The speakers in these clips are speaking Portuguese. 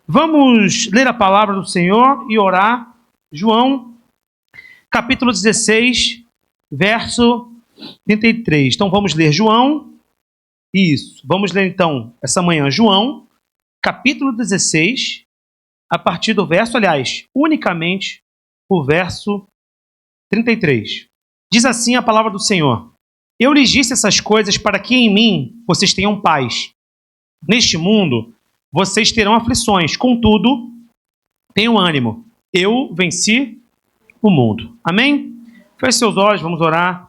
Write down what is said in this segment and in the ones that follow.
Vamos ler a palavra do Senhor e orar. João, capítulo 16, verso 33. Então vamos ler João. Isso. Vamos ler então essa manhã João, capítulo 16, a partir do verso, unicamente o verso 33. Diz assim a palavra do Senhor: Eu lhes disse essas coisas para que em mim vocês tenham paz. Neste mundo vocês terão aflições, contudo, tenham ânimo. Eu venci o mundo. Amém? Feche seus olhos, vamos orar.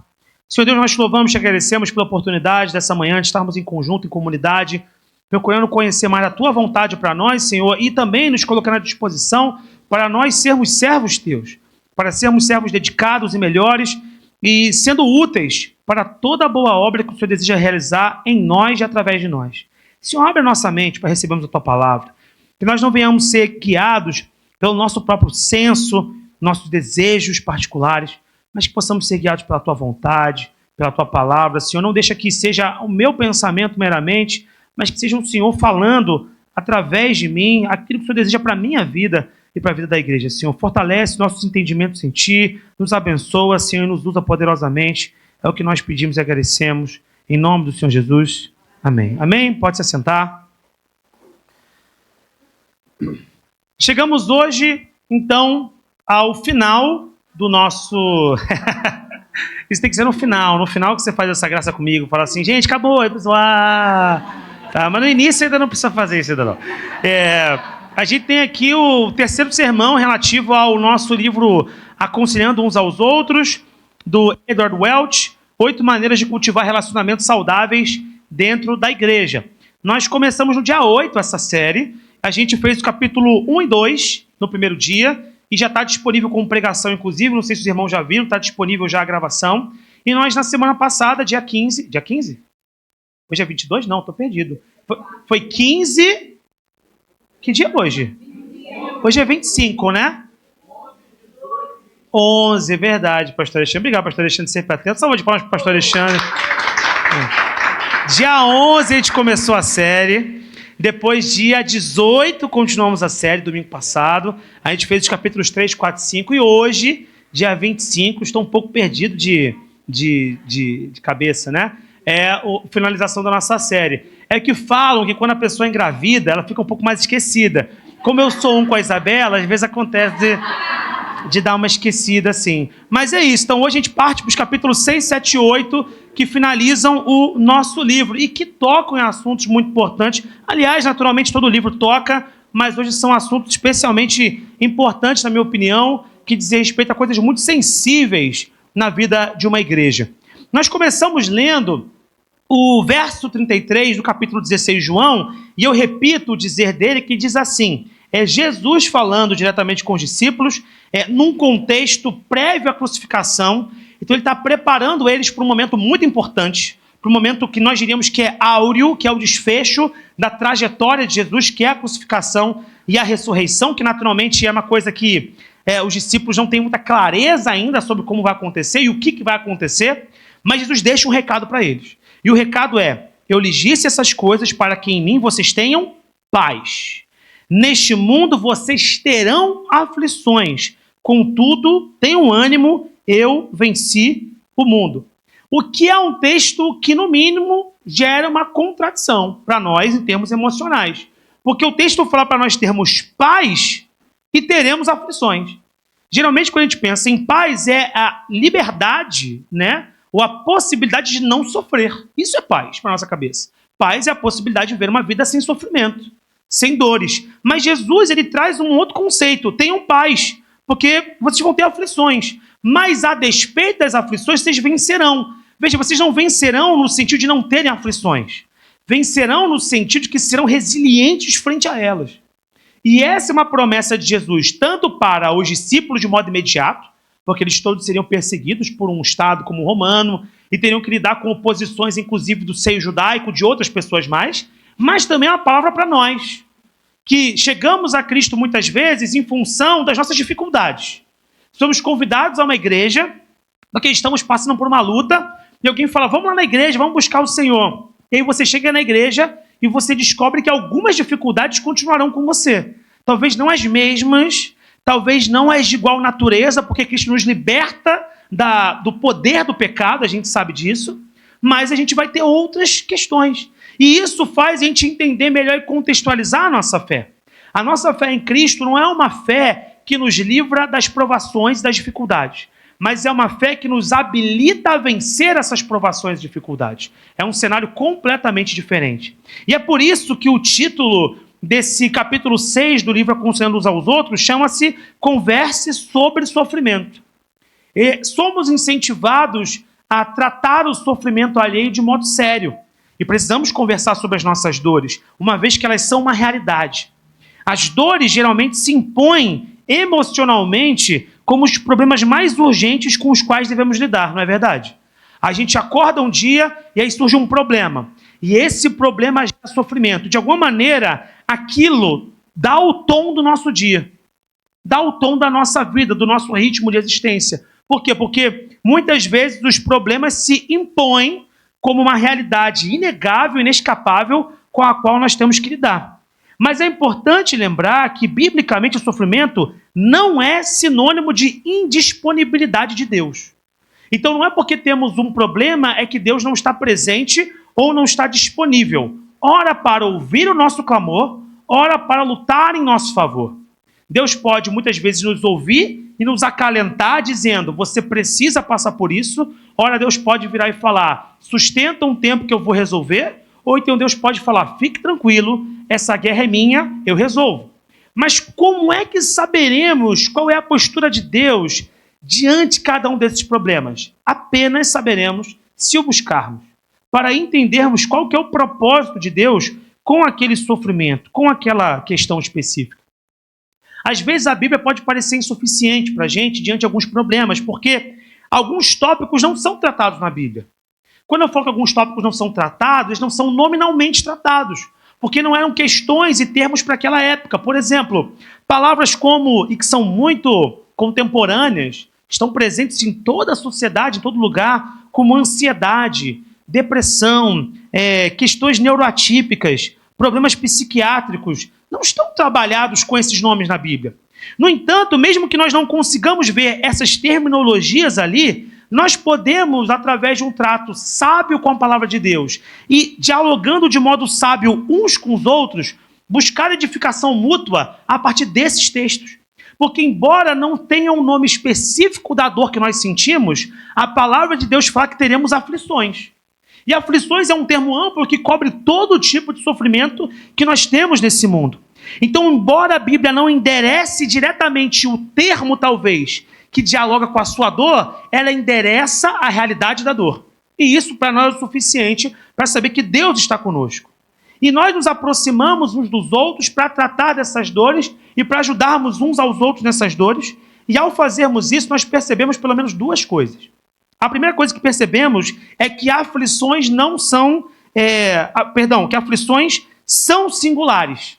Senhor Deus, nós te louvamos e te agradecemos pela oportunidade dessa manhã de estarmos em conjunto, em comunidade, procurando conhecer mais a tua vontade para nós, Senhor, e também nos colocando à disposição para nós sermos servos teus, para sermos servos dedicados e melhores e sendo úteis para toda a boa obra que o Senhor deseja realizar em nós e através de nós. Senhor, abre a nossa mente para recebermos a tua palavra, que nós não venhamos ser guiados pelo nosso próprio senso, nossos desejos particulares, mas que possamos ser guiados pela tua vontade, pela tua palavra. Senhor, não deixa que seja o meu pensamento meramente, mas que seja o Senhor falando através de mim aquilo que o Senhor deseja para a minha vida e para a vida da igreja. Senhor, fortalece nossos entendimentos em Ti, nos abençoa, Senhor, e nos usa poderosamente. É o que nós pedimos e agradecemos. Em nome do Senhor Jesus. Amém. Amém? Pode se assentar. Chegamos hoje, então, ao final do nosso... Isso tem que ser no final que você faz essa graça comigo. Fala assim, gente, acabou. Aí, pessoal, tá, mas no início ainda não precisa fazer isso ainda não. A gente tem aqui o terceiro sermão relativo ao nosso livro Aconselhando Uns aos Outros, do Edward Welch, 8 maneiras de cultivar relacionamentos saudáveis dentro da igreja. Nós começamos no dia 8 essa série. A gente fez o capítulo 1 e 2 no primeiro dia, e já está disponível como pregação, inclusive. Não sei se os irmãos já viram, está disponível já a gravação. E nós, na semana passada, dia 15... Dia 15? Hoje é 22? Não, estou perdido. Foi 15... Que dia é hoje? Hoje é 25, né? 11, é verdade, pastor Alexandre. Obrigado, pastor Alexandre, sempre atento. Salve de palmas para o pastor Alexandre. Dia 11 a gente começou a série. Depois, dia 18, continuamos a série, domingo passado. A gente fez os capítulos 3, 4 e 5. E hoje, dia 25, estou um pouco perdido de cabeça, né? É a finalização da nossa série. É que falam que quando a pessoa é engravida, ela fica um pouco mais esquecida. Como eu sou um com a Isabela, às vezes acontece de dar uma esquecida assim. Mas é isso. Então hoje a gente parte para os capítulos 6, 7 e 8, que finalizam o nosso livro e que tocam em assuntos muito importantes. Aliás, naturalmente todo livro toca, mas hoje são assuntos especialmente importantes, na minha opinião, que dizem respeito a coisas muito sensíveis na vida de uma igreja. Nós começamos lendo o verso 33 do capítulo 16 de João, e eu repito o dizer dele, que diz assim: é Jesus falando diretamente com os discípulos, num contexto prévio à crucificação. Então ele está preparando eles para um momento muito importante, para um momento que nós diríamos que é áureo, que é o desfecho da trajetória de Jesus, que é a crucificação e a ressurreição, que naturalmente é uma coisa que os discípulos não têm muita clareza ainda sobre como vai acontecer e o que vai acontecer, mas Jesus deixa um recado para eles. E o recado é: eu lhes disse essas coisas para que em mim vocês tenham paz. Neste mundo vocês terão aflições, contudo, tenham ânimo, eu venci o mundo. O que é um texto que, no mínimo, gera uma contradição para nós em termos emocionais. Porque o texto fala para nós termos paz e teremos aflições. Geralmente, quando a gente pensa em paz, é a liberdade, né? Ou a possibilidade de não sofrer. Isso é paz para a nossa cabeça. Paz é a possibilidade de viver uma vida sem sofrimento, sem dores. Mas Jesus, ele traz um outro conceito: tenham paz, porque vocês vão ter aflições, mas a despeito das aflições, vocês vencerão. Veja, vocês não vencerão no sentido de não terem aflições, vencerão no sentido de que serão resilientes frente a elas. E essa é uma promessa de Jesus, tanto para os discípulos de modo imediato, porque eles todos seriam perseguidos por um Estado como o romano, e teriam que lidar com oposições, inclusive do seio judaico, de outras pessoas mais, mas também é uma palavra para nós, que chegamos a Cristo muitas vezes em função das nossas dificuldades. Somos convidados a uma igreja, porque estamos passando por uma luta, e alguém fala: vamos lá na igreja, vamos buscar o Senhor. E aí você chega na igreja e você descobre que algumas dificuldades continuarão com você. talvez não as mesmas, talvez não as de igual natureza, porque Cristo nos liberta do poder do pecado, a gente sabe disso, mas a gente vai ter outras questões. E isso faz a gente entender melhor e contextualizar a nossa fé. A nossa fé em Cristo não é uma fé que nos livra das provações e das dificuldades, mas é uma fé que nos habilita a vencer essas provações e dificuldades. É um cenário completamente diferente. E é por isso que o título desse capítulo 6 do livro Aconselhando uns aos Outros chama-se Converse sobre Sofrimento. E somos incentivados a tratar o sofrimento alheio de modo sério. E precisamos conversar sobre as nossas dores, uma vez que elas são uma realidade. As dores geralmente se impõem emocionalmente como os problemas mais urgentes com os quais devemos lidar, não é verdade? A gente acorda um dia e aí surge um problema. E esse problema gera sofrimento. De alguma maneira, aquilo dá o tom do nosso dia. Dá o tom da nossa vida, do nosso ritmo de existência. Por quê? Porque muitas vezes os problemas se impõem como uma realidade inegável, inescapável, com a qual nós temos que lidar. Mas é importante lembrar que, biblicamente, o sofrimento não é sinônimo de indisponibilidade de Deus. Então, não é porque temos um problema é que Deus não está presente ou não está disponível. Ora para ouvir o nosso clamor, ora para lutar em nosso favor. Deus pode, muitas vezes, nos ouvir e nos acalentar, dizendo, você precisa passar por isso. Ora, Deus pode virar e falar, sustenta um tempo que eu vou resolver. Ou então Deus pode falar, fique tranquilo, essa guerra é minha, eu resolvo. Mas como é que saberemos qual é a postura de Deus diante de cada um desses problemas? Apenas saberemos se o buscarmos, para entendermos qual que é o propósito de Deus com aquele sofrimento, com aquela questão específica. Às vezes a Bíblia pode parecer insuficiente para a gente diante de alguns problemas, porque alguns tópicos não são tratados na Bíblia. Quando eu falo que alguns tópicos não são tratados, eles não são nominalmente tratados, porque não eram questões e termos para aquela época. Por exemplo, palavras como, e que são muito contemporâneas, estão presentes em toda a sociedade, em todo lugar, como ansiedade, depressão, questões neuroatípicas, problemas psiquiátricos, não estão trabalhados com esses nomes na Bíblia. No entanto, mesmo que nós não consigamos ver essas terminologias ali, nós podemos, através de um trato sábio com a palavra de Deus e dialogando de modo sábio uns com os outros, buscar edificação mútua a partir desses textos. Porque, embora não tenha um nome específico da dor que nós sentimos, a palavra de Deus fala que teremos aflições. E aflições é um termo amplo que cobre todo tipo de sofrimento que nós temos nesse mundo. Então, embora a Bíblia não enderece diretamente o termo, talvez, que dialoga com a sua dor, ela endereça a realidade da dor. E isso para nós é o suficiente para saber que Deus está conosco. E nós nos aproximamos uns dos outros para tratar dessas dores e para ajudarmos uns aos outros nessas dores. E ao fazermos isso, nós percebemos pelo menos duas coisas. A primeira coisa que percebemos é que aflições não são... que aflições são singulares.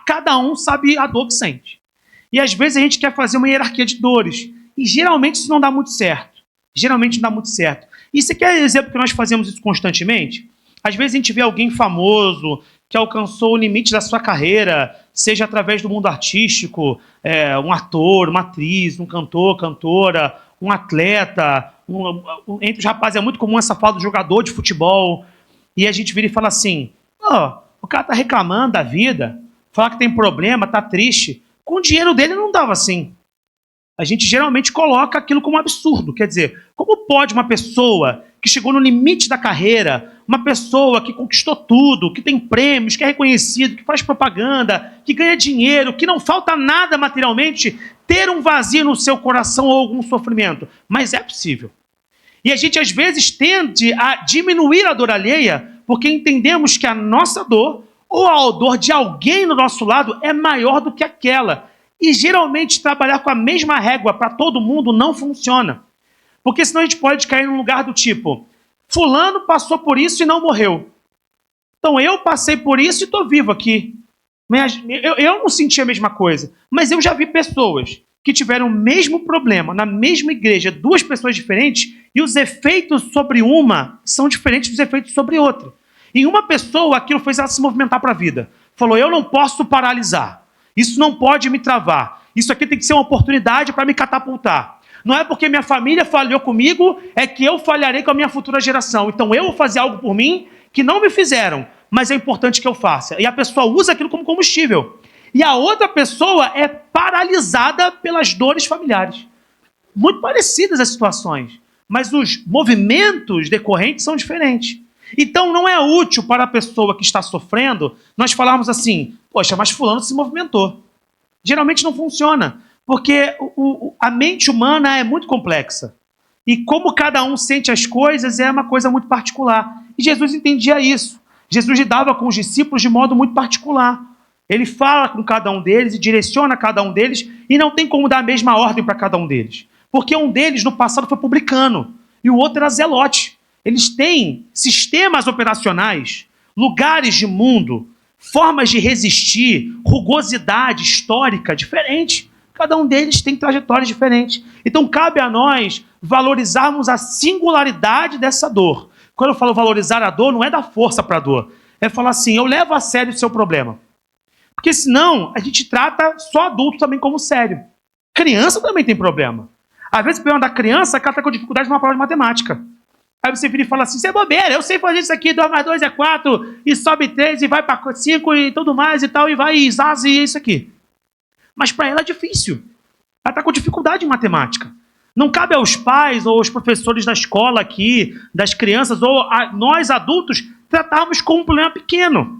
Cada um sabe a dor que sente. E às vezes a gente quer fazer uma hierarquia de dores. E geralmente isso não dá muito certo. E você quer exemplo que nós fazemos isso constantemente? Às vezes a gente vê alguém famoso que alcançou o limite da sua carreira, seja através do mundo artístico, um ator, uma atriz, um cantor, cantora, um atleta. Entre os rapazes é muito comum essa fala do jogador de futebol. E a gente vira e fala assim, o cara está reclamando da vida, fala que tem problema, está triste. Com o dinheiro dele não dava assim. A gente geralmente coloca aquilo como absurdo. Quer dizer, como pode uma pessoa que chegou no limite da carreira, uma pessoa que conquistou tudo, que tem prêmios, que é reconhecido, que faz propaganda, que ganha dinheiro, que não falta nada materialmente, ter um vazio no seu coração ou algum sofrimento? Mas é possível. E a gente às vezes tende a diminuir a dor alheia porque entendemos que a nossa dor ou a dor de alguém no nosso lado é maior do que aquela. E geralmente trabalhar com a mesma régua para todo mundo não funciona. Porque senão a gente pode cair num lugar do tipo, fulano passou por isso e não morreu. Então eu passei por isso e estou vivo aqui. Eu não senti a mesma coisa. Mas eu já vi pessoas que tiveram o mesmo problema na mesma igreja, duas pessoas diferentes, e os efeitos sobre uma são diferentes dos efeitos sobre outra. Em uma pessoa, aquilo fez ela se movimentar para a vida. Falou, eu não posso paralisar. Isso não pode me travar. Isso aqui tem que ser uma oportunidade para me catapultar. Não é porque minha família falhou comigo, é que eu falharei com a minha futura geração. Então eu vou fazer algo por mim que não me fizeram, mas é importante que eu faça. E a pessoa usa aquilo como combustível. E a outra pessoa é paralisada pelas dores familiares. Muito parecidas as situações, mas os movimentos decorrentes são diferentes. Então não é útil para a pessoa que está sofrendo nós falarmos assim, poxa, mas fulano se movimentou. Geralmente não funciona, porque a mente humana é muito complexa. E como cada um sente as coisas é uma coisa muito particular. E Jesus entendia isso. Jesus lidava com os discípulos de modo muito particular. Ele fala com cada um deles e direciona cada um deles e não tem como dar a mesma ordem para cada um deles. Porque um deles no passado foi publicano e o outro era zelote. Eles têm sistemas operacionais, lugares de mundo, formas de resistir, rugosidade histórica diferente. Cada um deles tem trajetórias diferentes. Então cabe a nós valorizarmos a singularidade dessa dor. Quando eu falo valorizar a dor, não é dar força para a dor. É falar assim, eu levo a sério o seu problema. Porque senão a gente trata só adulto também como sério. Criança também tem problema. Às vezes o problema da criança é que ela está com dificuldade numa prova de matemática. Aí você vira e fala assim, isso é bobeira, eu sei fazer isso aqui, 2 mais 2 é 4, e sobe 3, e vai para 5 e tudo mais e tal, e vai e zaza e é isso aqui. Mas para ela é difícil. Ela está com dificuldade em matemática. Não cabe aos pais ou aos professores da escola aqui, das crianças, ou nós adultos, tratarmos como um problema pequeno.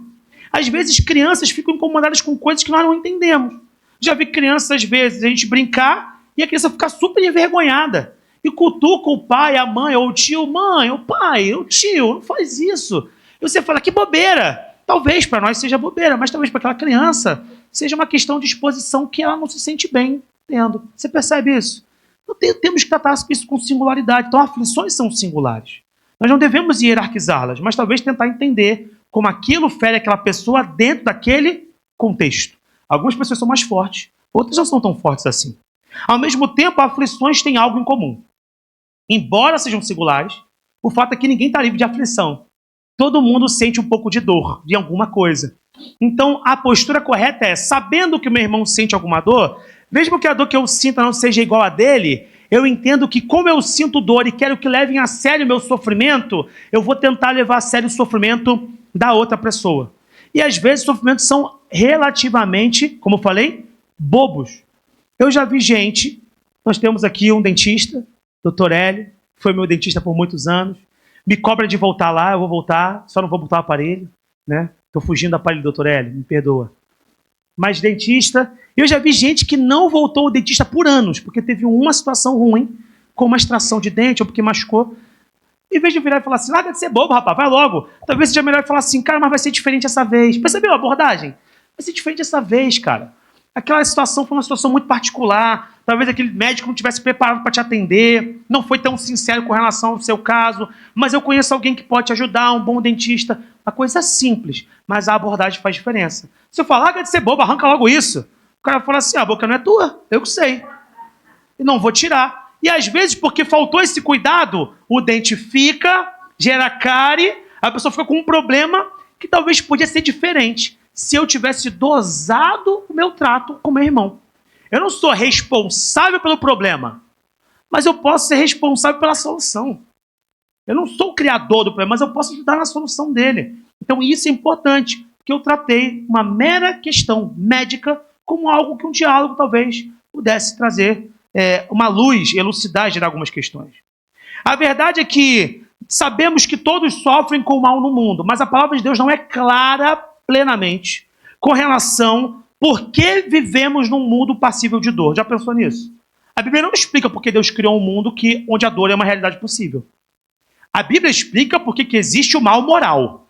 Às vezes crianças ficam incomodadas com coisas que nós não entendemos. Já vi crianças, às vezes, a gente brincar e a criança ficar super envergonhada. E cutuca o pai, a mãe, ou o tio, mãe, o pai, o tio, não faz isso. E você fala, que bobeira. Talvez para nós seja bobeira, mas talvez para aquela criança seja uma questão de exposição que ela não se sente bem tendo. Você percebe isso? Então, temos que tratar isso com singularidade. Então, aflições são singulares. Nós não devemos hierarquizá-las, mas talvez tentar entender como aquilo fere aquela pessoa dentro daquele contexto. Algumas pessoas são mais fortes, outras não são tão fortes assim. Ao mesmo tempo, aflições têm algo em comum. Embora sejam singulares, o fato é que ninguém está livre de aflição. Todo mundo sente um pouco de dor, de alguma coisa. Então, a postura correta é, sabendo que o meu irmão sente alguma dor, mesmo que a dor que eu sinta não seja igual a dele, eu entendo que como eu sinto dor e quero que levem a sério o meu sofrimento, eu vou tentar levar a sério o sofrimento da outra pessoa. E às vezes os sofrimentos são relativamente, como eu falei, bobos. Eu já vi gente, nós temos aqui um dentista, Dr. Hélio, foi meu dentista por muitos anos, me cobra de voltar lá, eu vou voltar, só não vou botar o aparelho, né? Estou fugindo do aparelho do Dr. Hélio, me perdoa. Mas dentista, eu já vi gente que não voltou ao dentista por anos, porque teve uma situação ruim, com uma extração de dente ou porque machucou. Em vez de virar e falar assim, larga de ser bobo, rapaz, vai logo. Talvez seja melhor falar assim, cara, mas vai ser diferente essa vez. Percebeu a abordagem? Vai ser diferente essa vez, cara. Aquela situação foi uma situação muito particular. Talvez aquele médico não tivesse preparado para te atender, não foi tão sincero com relação ao seu caso, mas eu conheço alguém que pode te ajudar, um bom dentista. A coisa é simples, mas a abordagem faz diferença. Se eu falar, larga de ser bobo, arranca logo isso. O cara fala assim, a boca não é tua, eu que sei. E não vou tirar. E às vezes, porque faltou esse cuidado, o dente fica, gera cárie, a pessoa fica com um problema que talvez podia ser diferente se eu tivesse dosado o meu trato com meu irmão. Eu não sou responsável pelo problema, mas eu posso ser responsável pela solução. Eu não sou o criador do problema, mas eu posso ajudar na solução dele. Então isso é importante, porque eu tratei uma mera questão médica como algo que um diálogo talvez pudesse trazer uma luz, elucidar, gerar algumas questões. A verdade é que sabemos que todos sofrem com o mal no mundo, mas a palavra de Deus não é clara plenamente com relação por que vivemos num mundo passível de dor. Já pensou nisso? A Bíblia não explica por que Deus criou um mundo onde a dor é uma realidade possível. A Bíblia explica por que existe o mal moral.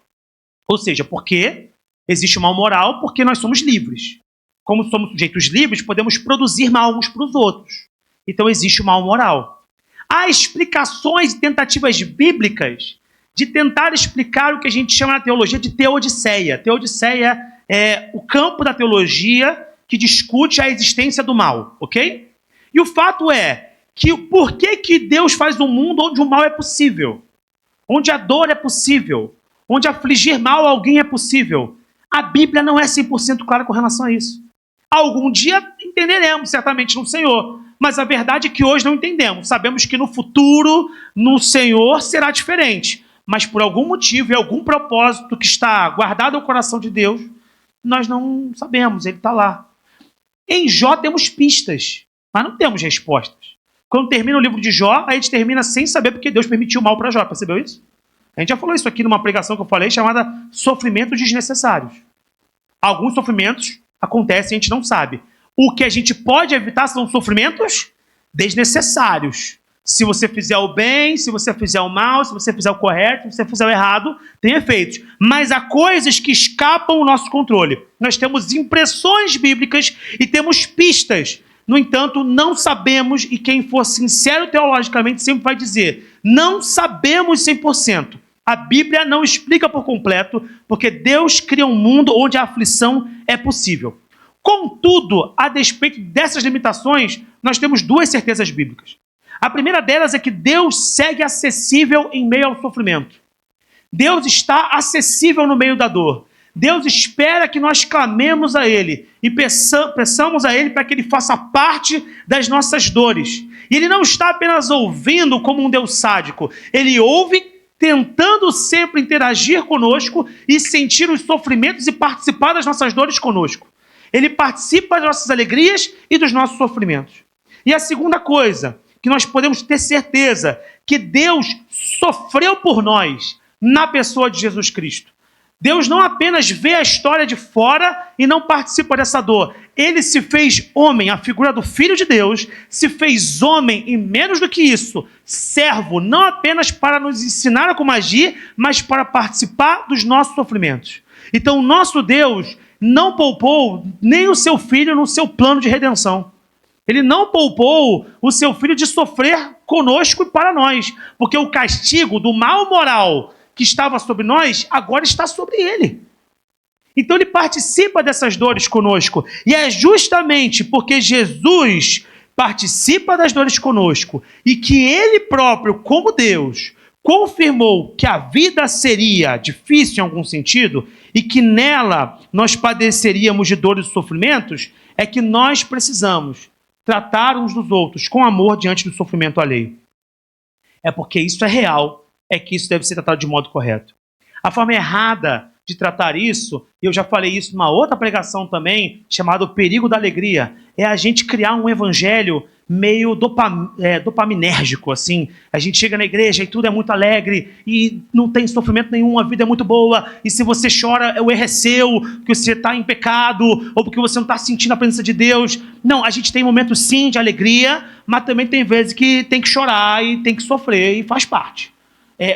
Ou seja, porque existe o mal moral porque nós somos livres. Como somos sujeitos livres, podemos produzir mal uns para os outros. Então existe o mal moral. Há explicações e tentativas bíblicas de tentar explicar o que a gente chama na teologia de teodiceia. Teodiceia é o campo da teologia que discute a existência do mal, ok? E o fato é que por que Deus faz um mundo onde o mal é possível? Onde a dor é possível? Onde afligir mal a alguém é possível? A Bíblia não é 100% clara com relação a isso. Algum dia entenderemos, certamente, no Senhor. Mas a verdade é que hoje não entendemos. Sabemos que no futuro, no Senhor, será diferente. Mas por algum motivo e algum propósito que está guardado ao coração de Deus, nós não sabemos, ele está lá. Em Jó temos pistas, mas não temos respostas. Quando termina o livro de Jó, a gente termina sem saber porque Deus permitiu mal para Jó. Percebeu isso? A gente já falou isso aqui numa pregação que eu falei, chamada Sofrimentos Desnecessários. Alguns sofrimentos acontecem e a gente não sabe. O que a gente pode evitar são sofrimentos desnecessários. Se você fizer o bem, se você fizer o mal, se você fizer o correto, se você fizer o errado, tem efeitos. Mas há coisas que escapam ao nosso controle. Nós temos impressões bíblicas e temos pistas. No entanto, não sabemos, e quem for sincero teologicamente sempre vai dizer, não sabemos 100%. A Bíblia não explica por completo, porque Deus cria um mundo onde a aflição é possível. Contudo, a despeito dessas limitações, nós temos duas certezas bíblicas. A primeira delas é que Deus segue acessível em meio ao sofrimento. Deus está acessível no meio da dor. Deus espera que nós clamemos a Ele e peçamos a Ele para que Ele faça parte das nossas dores. E Ele não está apenas ouvindo como um Deus sádico. Ele ouve tentando sempre interagir conosco e sentir os sofrimentos e participar das nossas dores conosco. Ele participa das nossas alegrias e dos nossos sofrimentos. E a segunda coisa que nós podemos ter certeza que Deus sofreu por nós na pessoa de Jesus Cristo. Deus não apenas vê a história de fora e não participa dessa dor. Ele se fez homem, a figura do Filho de Deus, se fez homem e menos do que isso, servo, não apenas para nos ensinar a como agir, mas para participar dos nossos sofrimentos. Então o nosso Deus não poupou nem o seu Filho no seu plano de redenção. Ele não poupou o seu Filho de sofrer conosco e para nós, porque o castigo do mal moral que estava sobre nós, agora está sobre ele. Então ele participa dessas dores conosco, e é justamente porque Jesus participa das dores conosco, e que ele próprio, como Deus, confirmou que a vida seria difícil em algum sentido, e que nela nós padeceríamos de dores e sofrimentos, é que nós precisamos tratar uns dos outros com amor diante do sofrimento alheio. É porque isso é real, é que isso deve ser tratado de modo correto. A forma errada de tratar isso, e eu já falei isso numa outra pregação também, chamada O Perigo da Alegria, é a gente criar um evangelho meio dopaminérgico, assim. A gente chega na igreja e tudo é muito alegre, e não tem sofrimento nenhum, a vida é muito boa, e se você chora, o erro é seu, porque você está em pecado, ou porque você não está sentindo a presença de Deus. Não, a gente tem momentos sim de alegria, mas também tem vezes que tem que chorar e tem que sofrer, e faz parte.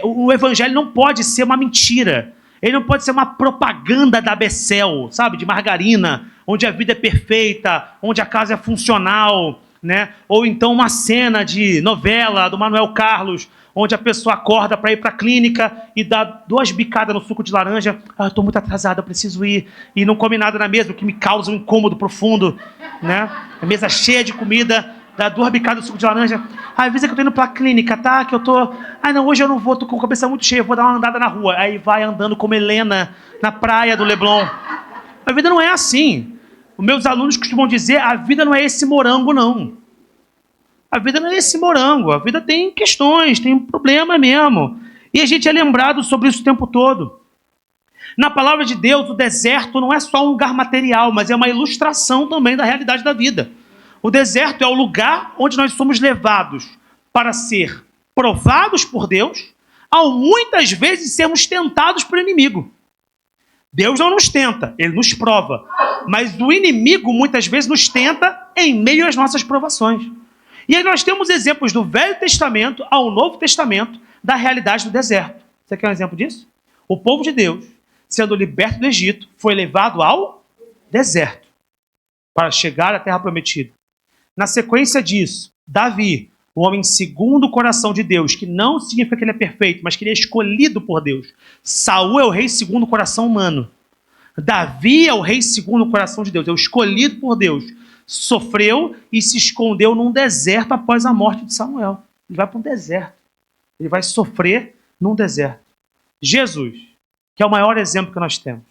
O evangelho não pode ser uma mentira. Ele não pode ser uma propaganda da Becel, sabe? De margarina, onde a vida é perfeita, onde a casa é funcional, né? Ou então uma cena de novela do Manuel Carlos, onde a pessoa acorda para ir para a clínica e dá 2 bicadas no suco de laranja. Ah, eu estou muito atrasada, eu preciso ir. E não come nada na mesa, o que me causa um incômodo profundo, né? A mesa cheia de comida, dá 2 bicadas no suco de laranja. Ah, avisa que eu tô indo pra clínica, tá? Que eu tô... Ah, não, hoje eu não vou, tô com a cabeça muito cheia, vou dar uma andada na rua. Aí vai andando como Helena na praia do Leblon. A vida não é assim. Os meus alunos costumam dizer, a vida não é esse morango, não. A vida não é esse morango. A vida tem questões, tem um problema mesmo. E a gente é lembrado sobre isso o tempo todo. Na palavra de Deus, o deserto não é só um lugar material, mas é uma ilustração também da realidade da vida. O deserto é o lugar onde nós somos levados para ser provados por Deus, ao muitas vezes sermos tentados pelo inimigo. Deus não nos tenta, ele nos prova. Mas o inimigo muitas vezes nos tenta em meio às nossas provações. E aí nós temos exemplos do Velho Testamento ao Novo Testamento da realidade do deserto. Você quer um exemplo disso? O povo de Deus, sendo liberto do Egito, foi levado ao deserto para chegar à Terra Prometida. Na sequência disso, Davi, o homem segundo o coração de Deus, que não significa que ele é perfeito, mas que ele é escolhido por Deus. Saul é o rei segundo o coração humano. Davi é o rei segundo o coração de Deus, é o escolhido por Deus. Sofreu e se escondeu num deserto após a morte de Samuel. Ele vai para um deserto. Ele vai sofrer num deserto. Jesus, que é o maior exemplo que nós temos,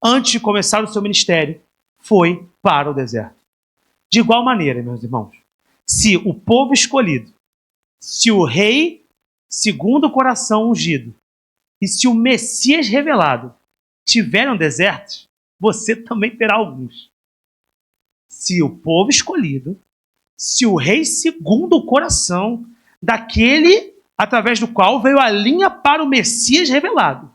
antes de começar o seu ministério, foi para o deserto. De igual maneira, meus irmãos, se o povo escolhido, se o rei segundo o coração ungido e se o Messias revelado tiveram desertos, você também terá alguns. Se o povo escolhido, se o rei segundo o coração daquele através do qual veio a linha para o Messias revelado,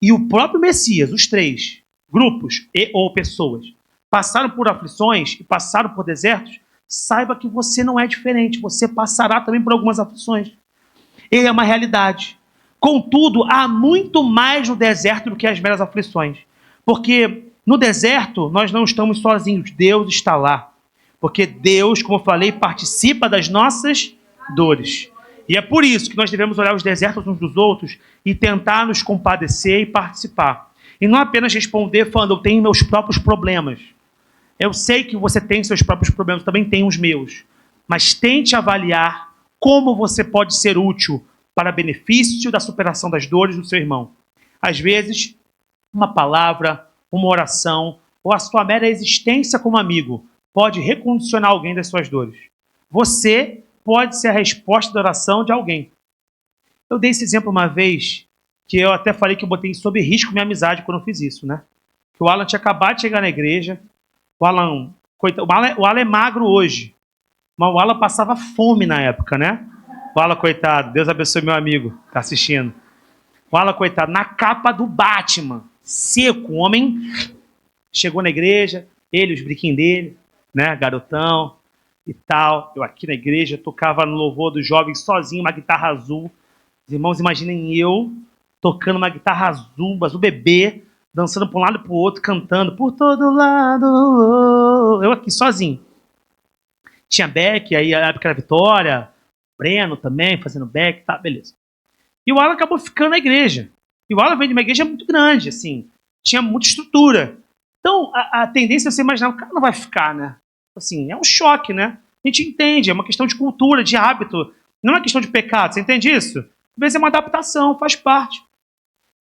e o próprio Messias, os três grupos ou pessoas, passaram por aflições e passaram por desertos, saiba que você não é diferente, você passará também por algumas aflições. Ele é uma realidade. Contudo, há muito mais no deserto do que as meras aflições. Porque no deserto nós não estamos sozinhos, Deus está lá. Porque Deus, como eu falei, participa das nossas dores. E é por isso que nós devemos olhar os desertos uns dos outros e tentar nos compadecer e participar. E não apenas responder falando, eu tenho meus próprios problemas. Eu sei que você tem seus próprios problemas, também tenho os meus. Mas tente avaliar como você pode ser útil para benefício da superação das dores do seu irmão. Às vezes, uma palavra, uma oração, ou a sua mera existência como amigo pode recondicionar alguém das suas dores. Você pode ser a resposta da oração de alguém. Eu dei esse exemplo uma vez, que eu até falei que eu botei sob risco minha amizade quando eu fiz isso, né? Que o Alan tinha acabado de chegar na igreja, o Alan é magro hoje, mas o Alan passava fome na época, né? O Alan, coitado, Deus abençoe meu amigo, tá assistindo. O Alan, coitado, na capa do Batman, seco, o homem chegou na igreja, ele, os brinquinhos dele, né, garotão e tal. Eu aqui na igreja tocava no louvor dos jovens sozinho, uma guitarra azul. Os irmãos, imaginem eu tocando uma guitarra azul bebê, dançando para um lado e para o outro, cantando por todo lado. Eu aqui sozinho. Tinha Beck, aí a época era Vitória, Breno também, fazendo Beck, tá, beleza. E o Alan acabou ficando na igreja. E o Alan veio de uma igreja muito grande, assim, tinha muita estrutura. Então, a tendência é você imaginar, o cara não vai ficar, né? Assim, é um choque, né? A gente entende, é uma questão de cultura, de hábito, não é uma questão de pecado, você entende isso? Às vezes é uma adaptação, faz parte.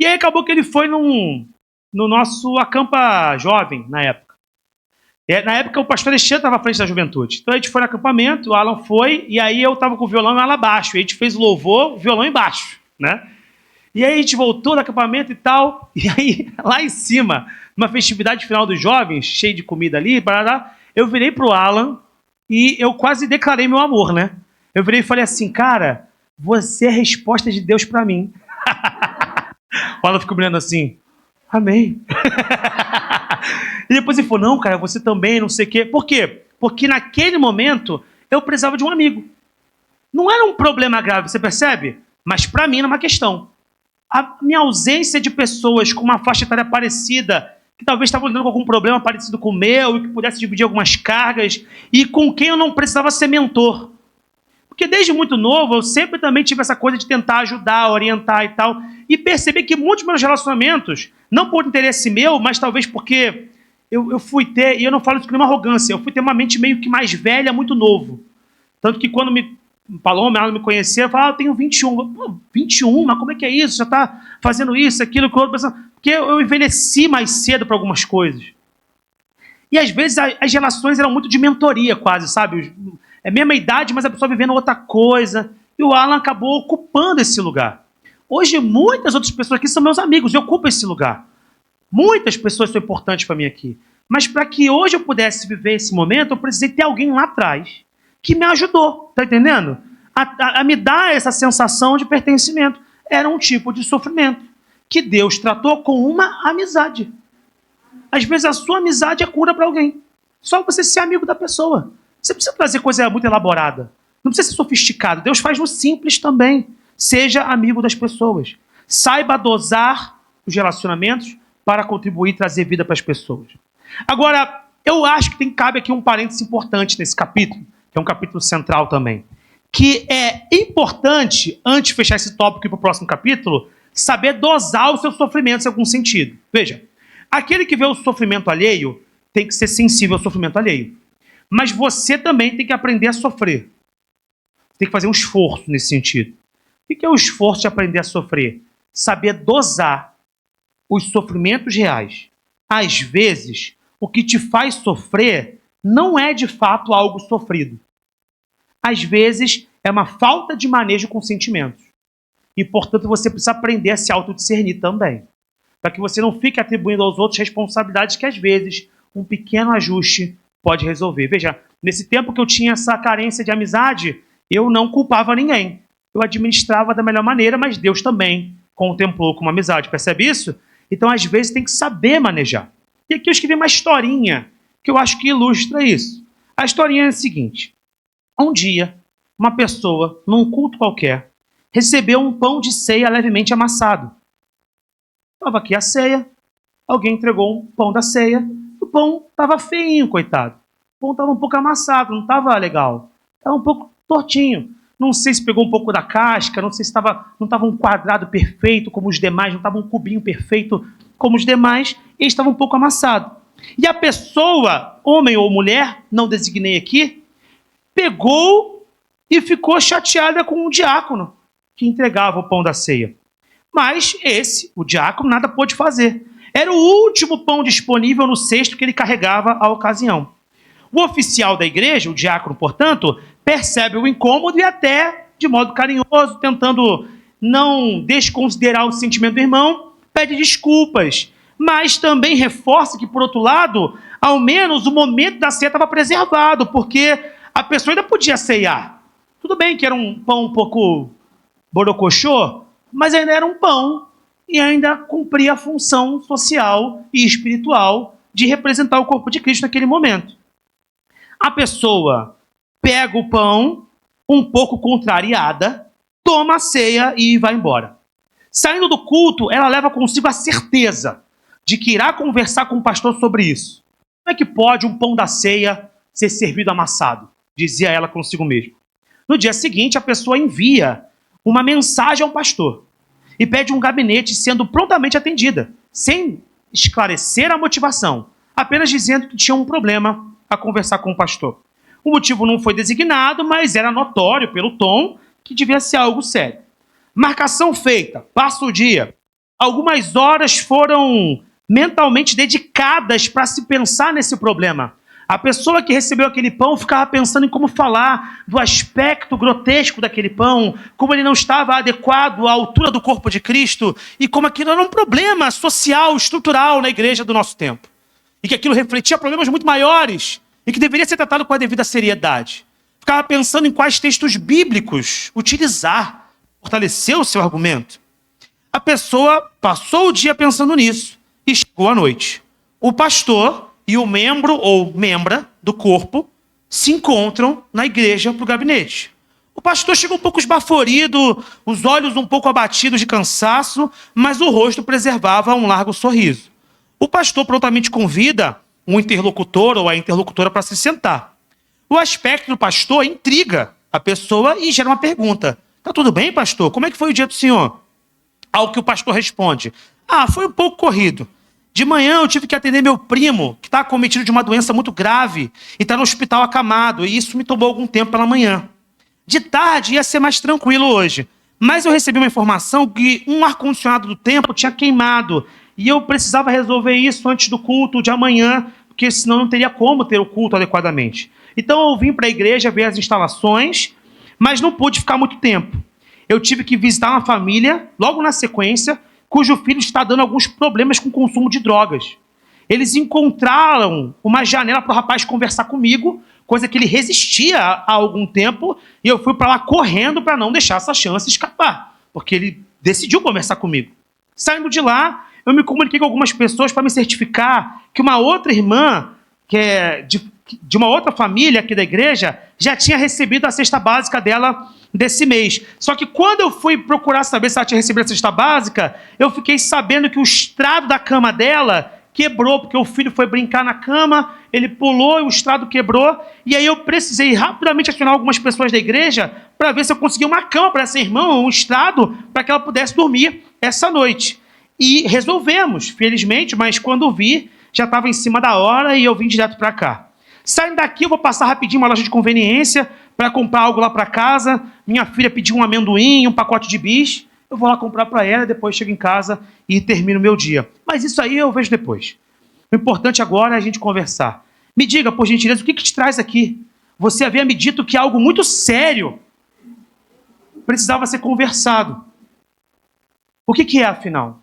E aí acabou que ele foi no nosso acampa jovem, na época. Na época o pastor Alexandre estava à frente da juventude. Então a gente foi no acampamento, o Alan foi, e aí eu estava com o violão e ela abaixo. E a gente fez o louvor, o violão embaixo, né? E aí a gente voltou do acampamento e tal, e aí lá em cima, numa festividade final dos jovens, cheio de comida ali, barará, eu virei pro Alan e eu quase declarei meu amor, né? Eu virei e falei assim, cara, você é a resposta de Deus para mim. O Alan ficou olhando assim, amém. E depois ele falou, não, cara, você também, não sei o quê. Por quê? Porque naquele momento eu precisava de um amigo. Não era um problema grave, você percebe? Mas para mim era uma questão. A minha ausência de pessoas com uma faixa etária parecida, que talvez estavam lidando com algum problema parecido com o meu e que pudesse dividir algumas cargas, e com quem eu não precisava ser mentor. Porque desde muito novo eu sempre também tive essa coisa de tentar ajudar, orientar e tal, e perceber que muitos meus relacionamentos, não por interesse meu, mas talvez porque eu fui ter, e eu não falo isso com nenhuma arrogância, eu fui ter uma mente meio que mais velha, muito novo. Tanto que quando ela me conhecia, eu falava, eu tenho 21. Pô, 21? Mas como é que é isso? Já está fazendo isso, aquilo, aquilo outro. Porque eu envelheci mais cedo para algumas coisas. E às vezes as relações eram muito de mentoria quase, sabe? É a mesma idade, mas a pessoa vivendo outra coisa. E o Alan acabou ocupando esse lugar. Hoje muitas outras pessoas aqui são meus amigos e ocupam esse lugar. Muitas pessoas são importantes para mim aqui. Mas para que hoje eu pudesse viver esse momento, eu precisei ter alguém lá atrás que me ajudou, tá entendendo? A me dar essa sensação de pertencimento. Era um tipo de sofrimento que Deus tratou com uma amizade. Às vezes a sua amizade é cura para alguém. Só você ser amigo da pessoa. Você precisa fazer coisa muito elaborada. Não precisa ser sofisticado. Deus faz no simples também. Seja amigo das pessoas. Saiba dosar os relacionamentos para contribuir e trazer vida para as pessoas. Agora, eu acho que cabe aqui um parênteses importante nesse capítulo, que é um capítulo central também, que é importante, antes de fechar esse tópico e ir para o próximo capítulo, saber dosar os seus sofrimentos em algum sentido. Veja, aquele que vê o sofrimento alheio tem que ser sensível ao sofrimento alheio. Mas você também tem que aprender a sofrer. Tem que fazer um esforço nesse sentido. O que é o esforço de aprender a sofrer? Saber dosar os sofrimentos reais. Às vezes, o que te faz sofrer não é de fato algo sofrido. Às vezes, é uma falta de manejo com sentimentos. E, portanto, você precisa aprender a se autodiscernir também. Para que você não fique atribuindo aos outros responsabilidades que, às vezes, um pequeno ajuste pode resolver. Veja, nesse tempo que eu tinha essa carência de amizade, eu não culpava ninguém. Eu administrava da melhor maneira, mas Deus também contemplou como amizade. Percebe isso? Então, às vezes, tem que saber manejar. E aqui eu escrevi uma historinha que eu acho que ilustra isso. A historinha é a seguinte. Um dia, uma pessoa, num culto qualquer, recebeu um pão de ceia levemente amassado. Estava aqui a ceia, alguém entregou um pão da ceia, o pão estava feinho, coitado. O pão estava um pouco amassado, não estava legal. Estava um pouco tortinho. Não sei se pegou um pouco da casca, não sei se não estava um quadrado perfeito como os demais, não estava um cubinho perfeito como os demais, ele estava um pouco amassado. E a pessoa, homem ou mulher, não designei aqui, pegou e ficou chateada com o diácono que entregava o pão da ceia. Mas o diácono, nada pôde fazer. Era o último pão disponível no cesto que ele carregava à ocasião. O oficial da igreja, o diácono, portanto, percebe o incômodo e até, de modo carinhoso, tentando não desconsiderar o sentimento do irmão, pede desculpas. Mas também reforça que, por outro lado, ao menos o momento da ceia estava preservado, porque a pessoa ainda podia ceiar. Tudo bem que era um pão um pouco borocochô, mas ainda era um pão e ainda cumpria a função social e espiritual de representar o corpo de Cristo naquele momento. A pessoa pega o pão, um pouco contrariada, toma a ceia e vai embora. Saindo do culto, ela leva consigo a certeza de que irá conversar com o pastor sobre isso. Como é que pode um pão da ceia ser servido amassado? Dizia ela consigo mesma. No dia seguinte, a pessoa envia uma mensagem ao pastor e pede um gabinete, sendo prontamente atendida, sem esclarecer a motivação, apenas dizendo que tinha um problema a conversar com o pastor. O motivo não foi designado, mas era notório pelo tom que devia ser algo sério. Marcação feita, passa o dia. Algumas horas foram mentalmente dedicadas para se pensar nesse problema. A pessoa que recebeu aquele pão ficava pensando em como falar do aspecto grotesco daquele pão, como ele não estava adequado à altura do corpo de Cristo e como aquilo era um problema social, estrutural na igreja do nosso tempo. E que aquilo refletia problemas muito maiores e que deveria ser tratado com a devida seriedade. Ficava pensando em quais textos bíblicos utilizar, fortalecer o seu argumento. A pessoa passou o dia pensando nisso e chegou à noite. O pastor e o membro ou membra do corpo se encontram na igreja para o gabinete. O pastor chegou um pouco esbaforido, os olhos um pouco abatidos de cansaço, mas o rosto preservava um largo sorriso. O pastor prontamente convida o interlocutor ou a interlocutora para se sentar. O aspecto do pastor intriga a pessoa e gera uma pergunta. Tá tudo bem, pastor? Como é que foi o dia do senhor? Ao que o pastor responde. Foi um pouco corrido. De manhã eu tive que atender meu primo, que está acometido de uma doença muito grave e está no hospital acamado, e isso me tomou algum tempo pela manhã. De tarde ia ser mais tranquilo hoje, mas eu recebi uma informação que um ar-condicionado do templo tinha queimado e eu precisava resolver isso antes do culto de amanhã, porque senão não teria como ter o culto adequadamente. Então eu vim para a igreja ver as instalações, mas não pude ficar muito tempo. Eu tive que visitar uma família, logo na sequência, cujo filho está dando alguns problemas com o consumo de drogas. Eles encontraram uma janela para o rapaz conversar comigo, coisa que ele resistia há algum tempo, e eu fui para lá correndo para não deixar essa chance escapar, porque ele decidiu conversar comigo. Saindo de lá, eu me comuniquei com algumas pessoas para me certificar que uma outra irmã, que é de uma outra família aqui da igreja, já tinha recebido a cesta básica dela desse mês. Só que quando eu fui procurar saber se ela tinha recebido a cesta básica, eu fiquei sabendo que o estrado da cama dela quebrou, porque o filho foi brincar na cama, ele pulou e o estrado quebrou, e aí eu precisei rapidamente acionar algumas pessoas da igreja para ver se eu conseguia uma cama para essa irmã, um estrado, para que ela pudesse dormir essa noite. E resolvemos, felizmente, mas quando vi, já estava em cima da hora e eu vim direto para cá. Saindo daqui, eu vou passar rapidinho uma loja de conveniência para comprar algo lá para casa. Minha filha pediu um amendoim, um pacote de bis. Eu vou lá comprar para ela, depois chego em casa e termino meu dia. Mas isso aí eu vejo depois. O importante agora é a gente conversar. Me diga, por gentileza, o que te traz aqui? Você havia me dito que algo muito sério precisava ser conversado. O que é, afinal?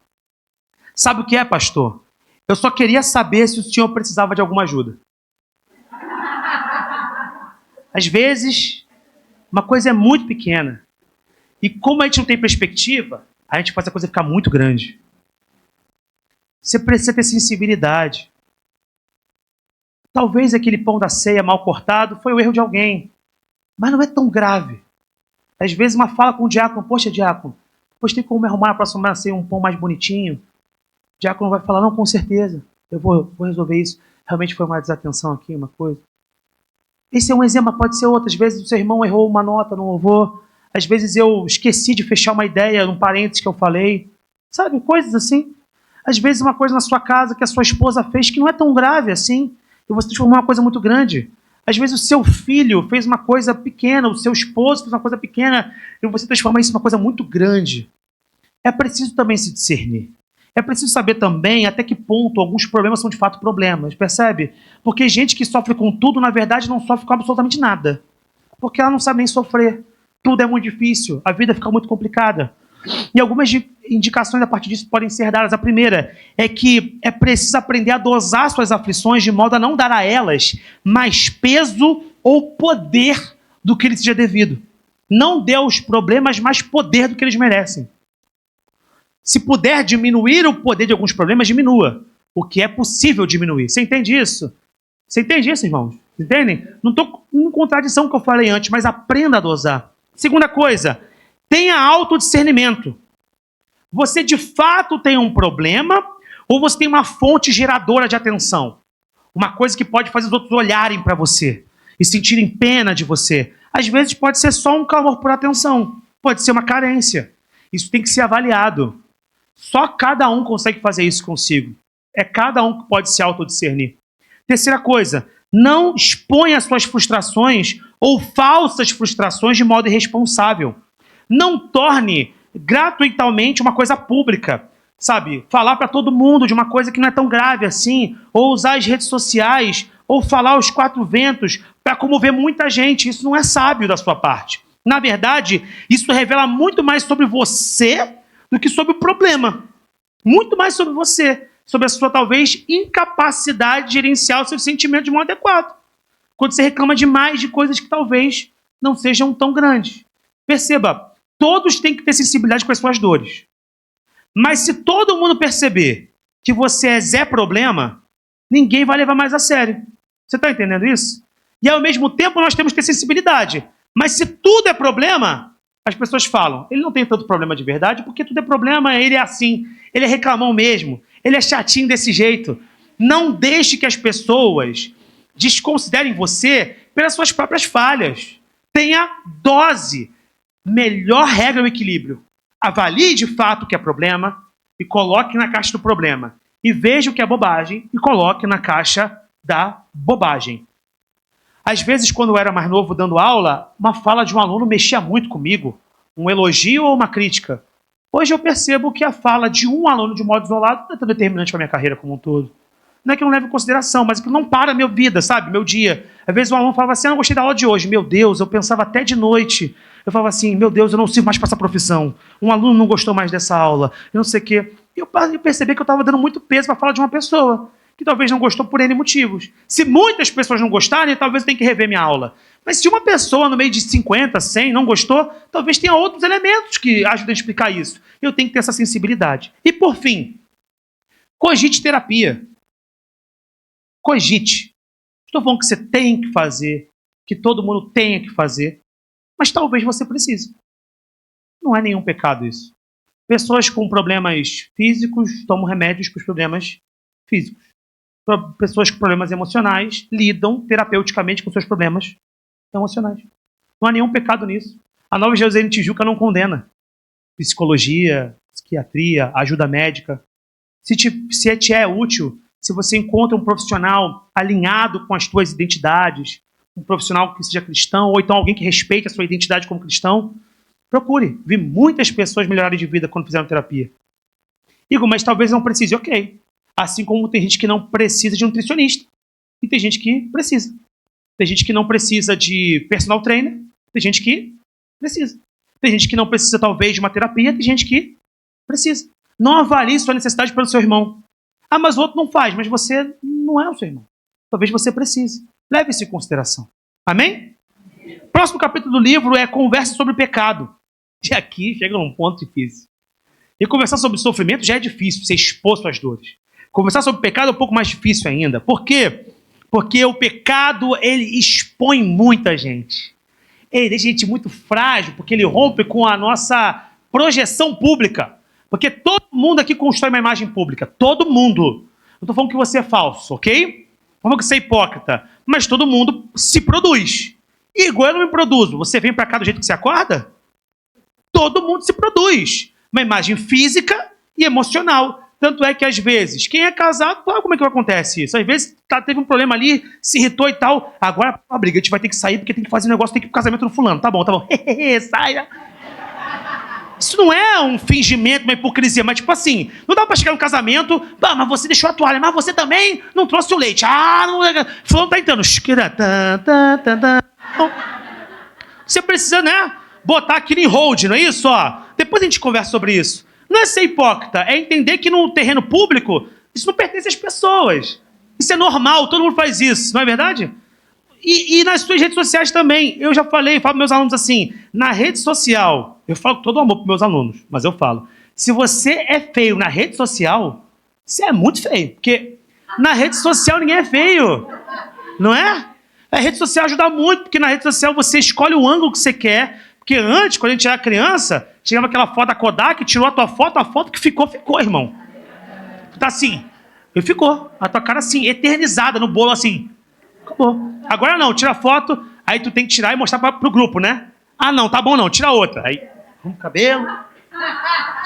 Sabe o que é, pastor? Eu só queria saber se o senhor precisava de alguma ajuda. Às vezes, uma coisa é muito pequena. E como a gente não tem perspectiva, a gente faz a coisa ficar muito grande. Você precisa ter sensibilidade. Talvez aquele pão da ceia mal cortado foi o erro de alguém. Mas não é tão grave. Às vezes uma fala com o diácono, poxa, diácono, depois tem como me arrumar na próxima ceia um pão mais bonitinho? O diácono vai falar, não, com certeza, eu vou resolver isso. Realmente foi uma desatenção aqui, uma coisa. Esse é um exemplo, pode ser outro. Às vezes o seu irmão errou uma nota no louvor. Às vezes eu esqueci de fechar uma ideia num parênteses que eu falei. Sabe, coisas assim. Às vezes uma coisa na sua casa que a sua esposa fez que não é tão grave assim. E você transformou uma coisa muito grande. Às vezes o seu filho fez uma coisa pequena, o seu esposo fez uma coisa pequena, e você transforma isso em uma coisa muito grande. É preciso também se discernir. É preciso saber também até que ponto alguns problemas são de fato problemas, percebe? Porque gente que sofre com tudo, na verdade, não sofre com absolutamente nada. Porque ela não sabe nem sofrer. Tudo é muito difícil, a vida fica muito complicada. E algumas indicações a partir disso podem ser dadas. A primeira é que é preciso aprender a dosar suas aflições de modo a não dar a elas mais peso ou poder do que lhes seja devido. Não dê aos problemas mais poder do que eles merecem. Se puder diminuir o poder de alguns problemas, diminua. O que é possível diminuir. Você entende isso? Você entende isso, irmãos? Entendem? Não estou em contradição com o que eu falei antes, mas aprenda a dosar. Segunda coisa, tenha autodiscernimento. Você de fato tem um problema ou você tem uma fonte geradora de atenção? Uma coisa que pode fazer os outros olharem para você e sentirem pena de você. Às vezes pode ser só um clamor por atenção. Pode ser uma carência. Isso tem que ser avaliado. Só cada um consegue fazer isso consigo. É cada um que pode se autodiscernir. Terceira coisa, não exponha suas frustrações ou falsas frustrações de modo irresponsável. Não torne gratuitamente uma coisa pública, sabe? Falar para todo mundo de uma coisa que não é tão grave assim, ou usar as redes sociais, ou falar aos quatro ventos para comover muita gente. Isso não é sábio da sua parte. Na verdade, isso revela muito mais sobre você do que sobre o problema. Muito mais sobre você, sobre a sua, talvez, incapacidade de gerenciar os seus sentimentos de modo adequado. Quando você reclama demais de coisas que talvez não sejam tão grandes. Perceba, todos têm que ter sensibilidade com as suas dores. Mas se todo mundo perceber que você é Zé Problema, ninguém vai levar mais a sério. Você está entendendo isso? E ao mesmo tempo nós temos que ter sensibilidade. Mas se tudo é problema, as pessoas falam, ele não tem tanto problema de verdade, porque tudo é problema, ele é assim, ele é reclamão mesmo, ele é chatinho desse jeito. Não deixe que as pessoas desconsiderem você pelas suas próprias falhas. Tenha dose. Melhor regra é o equilíbrio. Avalie de fato o que é problema e coloque na caixa do problema. E veja o que é bobagem e coloque na caixa da bobagem. Às vezes, quando eu era mais novo dando aula, uma fala de um aluno mexia muito comigo. Um elogio ou uma crítica. Hoje eu percebo que a fala de um aluno de modo isolado não é tão determinante para a minha carreira como um todo. Não é que eu não leve em consideração, mas é que não para a minha vida, sabe? Meu dia. Às vezes um aluno falava assim, não gostei da aula de hoje. Meu Deus, eu pensava até de noite. Eu falava assim, meu Deus, eu não sirvo mais para essa profissão. Um aluno não gostou mais dessa aula. Eu não sei o quê. E eu percebi que eu estava dando muito peso para a fala de uma pessoa que talvez não gostou por N motivos. Se muitas pessoas não gostarem, talvez eu tenha que rever minha aula. Mas se uma pessoa no meio de 50, 100 não gostou, talvez tenha outros elementos que ajudem a explicar isso. Eu tenho que ter essa sensibilidade. E por fim, cogite terapia. Cogite. Estou falando que você tem que fazer, que todo mundo tenha que fazer, mas talvez você precise. Não é nenhum pecado isso. Pessoas com problemas físicos tomam remédios para os problemas físicos. Pessoas com problemas emocionais lidam terapeuticamente com seus problemas emocionais. Não há nenhum pecado nisso. A Nova Jerusalém Tijuca não condena psicologia, psiquiatria, ajuda médica. Se te é útil, se você encontra um profissional alinhado com as suas identidades, um profissional que seja cristão, ou então alguém que respeite a sua identidade como cristão, procure. Vi muitas pessoas melhorarem de vida quando fizeram terapia. Igor, mas talvez não precise. Ok. Assim como tem gente que não precisa de nutricionista. E tem gente que precisa. Tem gente que não precisa de personal trainer. Tem gente que precisa. Tem gente que não precisa, talvez, de uma terapia. Tem gente que precisa. Não avalie sua necessidade pelo seu irmão. Ah, mas o outro não faz. Mas você não é o seu irmão. Talvez você precise. Leve isso em consideração. Amém? Próximo capítulo do livro é Conversa sobre o Pecado. E aqui chega num ponto difícil. E conversar sobre sofrimento já é difícil, você expor suas dores. Conversar sobre pecado é um pouco mais difícil ainda. Por quê? Porque o pecado, ele expõe muita gente. Ele deixa a gente muito frágil, porque ele rompe com a nossa projeção pública. Porque todo mundo aqui constrói uma imagem pública. Todo mundo. Não estou falando que você é falso, ok? Não estou falando que você é hipócrita. Mas todo mundo se produz. E igual eu não me produzo. Você vem para cá do jeito que você acorda? Todo mundo se produz. Uma imagem física e emocional. Tanto é que, às vezes, quem é casado, sabe como é que acontece isso? Às vezes, teve um problema ali, se irritou e tal. Agora, a briga, a gente vai ter que sair porque tem que fazer um negócio, tem que ir pro casamento do fulano. Tá bom. Sai. Isso não é um fingimento, uma hipocrisia, mas tipo assim, não dá pra chegar no casamento, mas você deixou a toalha, mas você também não trouxe o leite. Não é. Fulano tá entrando. Você precisa, né, botar aquilo em hold, não é isso? Ó, depois a gente conversa sobre isso. Não é ser hipócrita, é entender que no terreno público, isso não pertence às pessoas. Isso é normal, todo mundo faz isso, não é verdade? E nas suas redes sociais também. Eu já falei, falo para meus alunos assim, na rede social, eu falo com todo amor para meus alunos, mas eu falo, se você é feio na rede social, você é muito feio, porque na rede social ninguém é feio, não é? A rede social ajuda muito, porque na rede social você escolhe o ângulo que você quer. Porque antes, quando a gente era criança, chegava aquela foto da Kodak, tirou a tua foto, a foto que ficou, irmão. Tu tá assim, e ficou. A tua cara assim, eternizada no bolo assim. Acabou. Agora não, tira a foto, aí tu tem que tirar e mostrar pro grupo, né? Ah, não, tá bom não, tira outra. Aí, arruma o cabelo,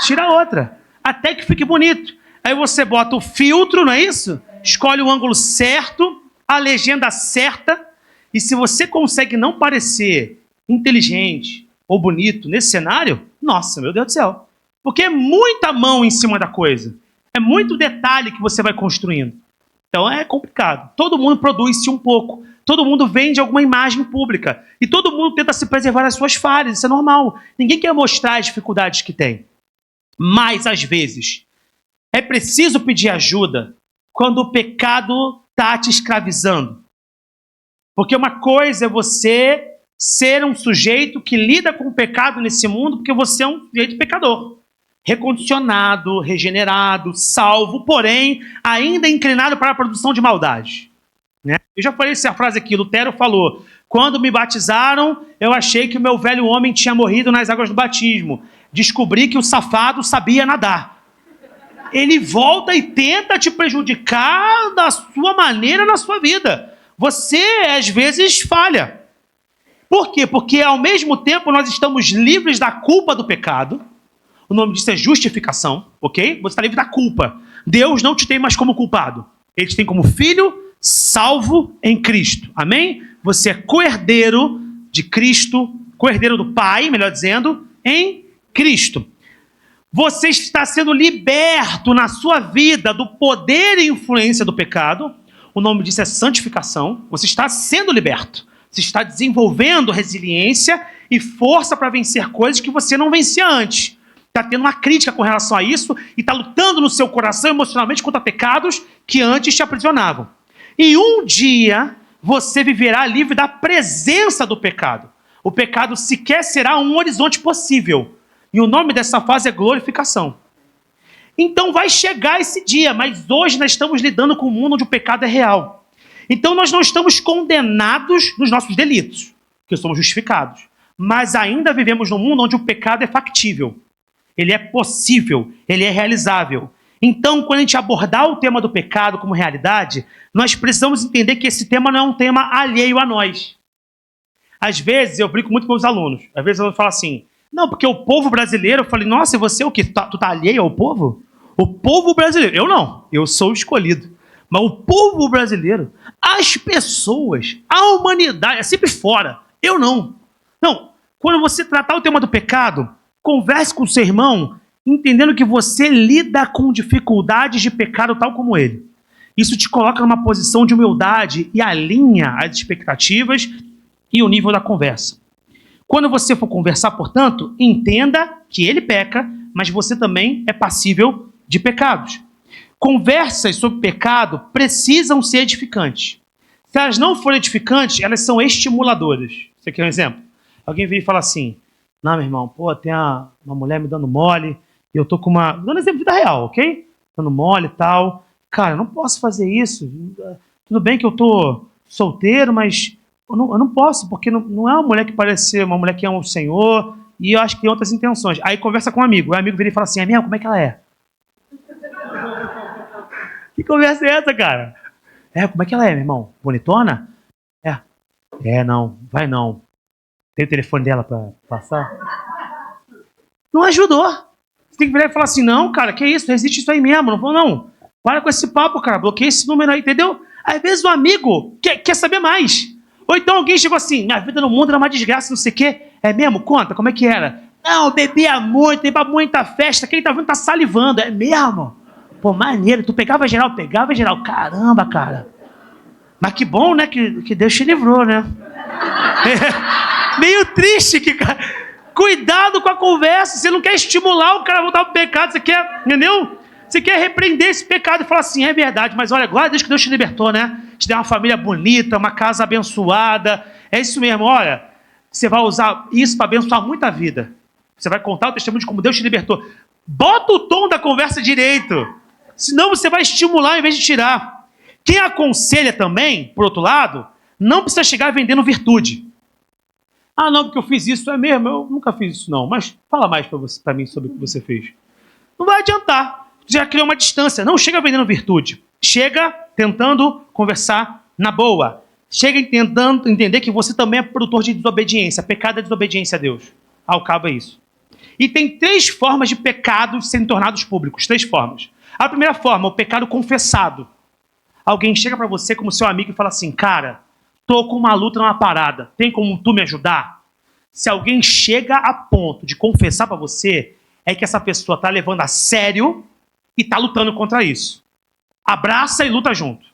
tira outra. Até que fique bonito. Aí você bota o filtro, não é isso? Escolhe o ângulo certo, a legenda certa, e se você consegue não parecer inteligente ou bonito nesse cenário, nossa, meu Deus do céu. Porque é muita mão em cima da coisa. É muito detalhe que você vai construindo. Então é complicado. Todo mundo produz-se um pouco. Todo mundo vende alguma imagem pública. E todo mundo tenta se preservar das suas falhas. Isso é normal. Ninguém quer mostrar as dificuldades que tem. Mas, às vezes, é preciso pedir ajuda quando o pecado está te escravizando. Porque uma coisa é você ser um sujeito que lida com o pecado nesse mundo, porque você é um sujeito pecador. Recondicionado, regenerado, salvo, porém, ainda inclinado para a produção de maldade. Né? Eu já falei essa frase aqui, Lutero falou, quando me batizaram, eu achei que o meu velho homem tinha morrido nas águas do batismo. Descobri que o safado sabia nadar. Ele volta e tenta te prejudicar da sua maneira na sua vida. Você, às vezes, falha. Por quê? Porque, ao mesmo tempo, nós estamos livres da culpa do pecado. O nome disso é justificação, ok? Você está livre da culpa. Deus não te tem mais como culpado. Ele te tem como filho salvo em Cristo. Amém? Você é co-herdeiro de Cristo, co-herdeiro do Pai, melhor dizendo, em Cristo. Você está sendo liberto na sua vida do poder e influência do pecado. O nome disso é santificação. Você está sendo liberto. Você está desenvolvendo resiliência e força para vencer coisas que você não vencia antes. Está tendo uma crítica com relação a isso e está lutando no seu coração emocionalmente contra pecados que antes te aprisionavam. E um dia você viverá livre da presença do pecado. O pecado sequer será um horizonte possível. E o nome dessa fase é glorificação. Então vai chegar esse dia, mas hoje nós estamos lidando com um mundo onde o pecado é real. Então nós não estamos condenados nos nossos delitos, porque somos justificados. Mas ainda vivemos num mundo onde o pecado é factível. Ele é possível, ele é realizável. Então, quando a gente abordar o tema do pecado como realidade, nós precisamos entender que esse tema não é um tema alheio a nós. Às vezes, eu brinco muito com os alunos. Às vezes eu falo assim, não, porque o povo brasileiro, eu falei, nossa, e você o quê? Tu tá alheio ao povo? O povo brasileiro, eu não, eu sou o escolhido. Mas o povo brasileiro, as pessoas, a humanidade, é sempre fora. Eu não. Não, quando você tratar o tema do pecado, converse com o seu irmão entendendo que você lida com dificuldades de pecado tal como ele. Isso te coloca numa posição de humildade e alinha as expectativas e o nível da conversa. Quando você for conversar, portanto, entenda que ele peca, mas você também é passível de pecados. Conversas sobre pecado precisam ser edificantes. Se elas não forem edificantes, elas são estimuladoras. Você quer um exemplo? Alguém vem e fala assim, não, meu irmão, pô, tem uma mulher me dando mole, e eu tô com uma... Dando exemplo de vida real, ok? Dando mole e tal. Cara, eu não posso fazer isso. Tudo bem que eu tô solteiro, mas eu não posso, porque não é uma mulher que parece ser uma mulher que ama o Senhor, e eu acho que tem outras intenções. Aí conversa com um amigo, o amigo vira e fala assim, é mesmo? Como é que ela é? Que conversa é essa, cara? Como é que ela é, meu irmão? Bonitona? Não, vai não. Tem o telefone dela pra passar? Não ajudou. Você tem que virar e falar assim, não, cara, que isso? Resiste isso aí mesmo. Não vou, não. Para com esse papo, cara. Bloqueia esse número aí, entendeu? Às vezes o amigo quer saber mais. Ou então alguém chegou assim, minha vida no mundo era uma desgraça, não sei o quê. É mesmo? Conta, como é que era? Não, eu bebia muito, ia pra muita festa. Quem tá vendo tá salivando. É mesmo? Pô, maneiro. Tu pegava geral? Pegava geral. Caramba, cara. Mas que bom, né? Que Deus te livrou, né? Meio triste que, cara. Cuidado com a conversa. Você não quer estimular o cara a voltar pro pecado. Você quer, entendeu? Você quer repreender esse pecado e falar assim, é verdade, mas olha, glória a Deus que Deus te libertou, né? Te deu uma família bonita, uma casa abençoada. É isso mesmo, olha. Você vai usar isso para abençoar muita vida. Você vai contar o testemunho de como Deus te libertou. Bota o tom da conversa direito. Senão você vai estimular em vez de tirar. Quem aconselha também, por outro lado, não precisa chegar vendendo virtude. Ah, não, porque eu fiz isso, é mesmo? Eu nunca fiz isso, não. Mas fala mais para mim sobre o que você fez. Não vai adiantar. Já criou uma distância. Não chega vendendo virtude. Chega tentando conversar na boa. Chega tentando entender que você também é produtor de desobediência. Pecado é desobediência a Deus. Ao cabo é isso. E tem 3 formas de pecados serem tornados públicos. 3 formas. A primeira forma, o pecado confessado. Alguém chega para você como seu amigo e fala assim, cara, tô com uma luta numa parada. Tem como tu me ajudar? Se alguém chega a ponto de confessar para você, é que essa pessoa tá levando a sério e tá lutando contra isso. Abraça e luta junto.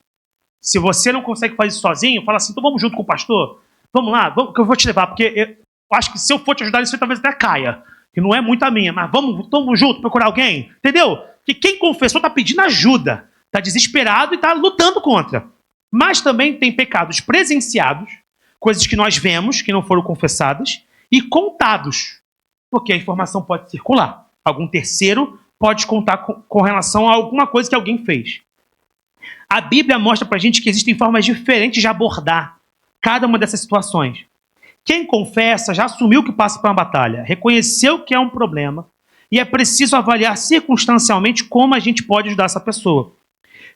Se você não consegue fazer isso sozinho, fala assim, então vamos junto com o pastor? Vamos lá, que eu vou te levar, porque eu acho que se eu for te ajudar, isso talvez até caia. Que não é muito a minha, mas vamos junto procurar alguém, entendeu? Que quem confessou tá pedindo ajuda, tá desesperado e tá lutando contra. Mas também tem pecados presenciados, coisas que nós vemos, que não foram confessadas, e contados, porque a informação pode circular. Algum terceiro pode contar com relação a alguma coisa que alguém fez. A Bíblia mostra pra gente que existem formas diferentes de abordar cada uma dessas situações. Quem confessa já assumiu que passa por uma batalha, reconheceu que é um problema, e é preciso avaliar circunstancialmente como a gente pode ajudar essa pessoa.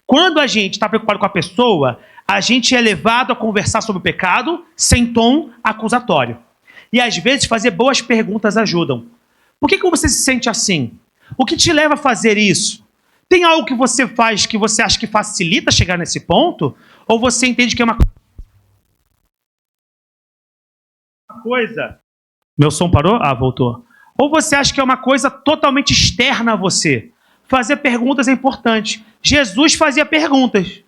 Quando a gente está preocupado com a pessoa, a gente é levado a conversar sobre o pecado sem tom acusatório. E às vezes fazer boas perguntas ajudam. Por que você se sente assim? O que te leva a fazer isso? Tem algo que você faz que você acha que facilita chegar nesse ponto? Ou você entende que é uma coisa... Meu som parou? Ah, voltou. Ou você acha que é uma coisa totalmente externa a você? Fazer perguntas é importante. Jesus fazia perguntas.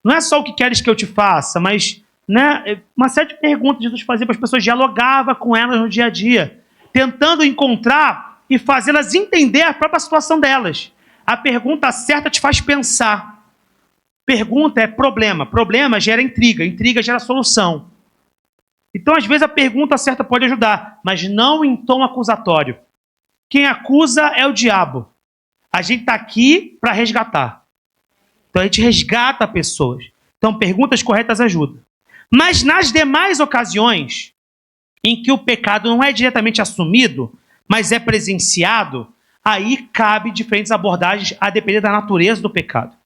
Não é só o que queres que eu te faça, mas né, uma série de perguntas Jesus fazia para as pessoas, dialogava com elas no dia a dia, tentando encontrar e fazê-las entender a própria situação delas. A pergunta certa te faz pensar. Pergunta é problema. Problema gera intriga. Intriga gera solução. Então, às vezes, a pergunta certa pode ajudar, mas não em tom acusatório. Quem acusa é o diabo. A gente está aqui para resgatar. Então, a gente resgata pessoas. Então, perguntas corretas ajudam. Mas, nas demais ocasiões em que o pecado não é diretamente assumido, mas é presenciado, aí cabe diferentes abordagens a depender da natureza do pecado.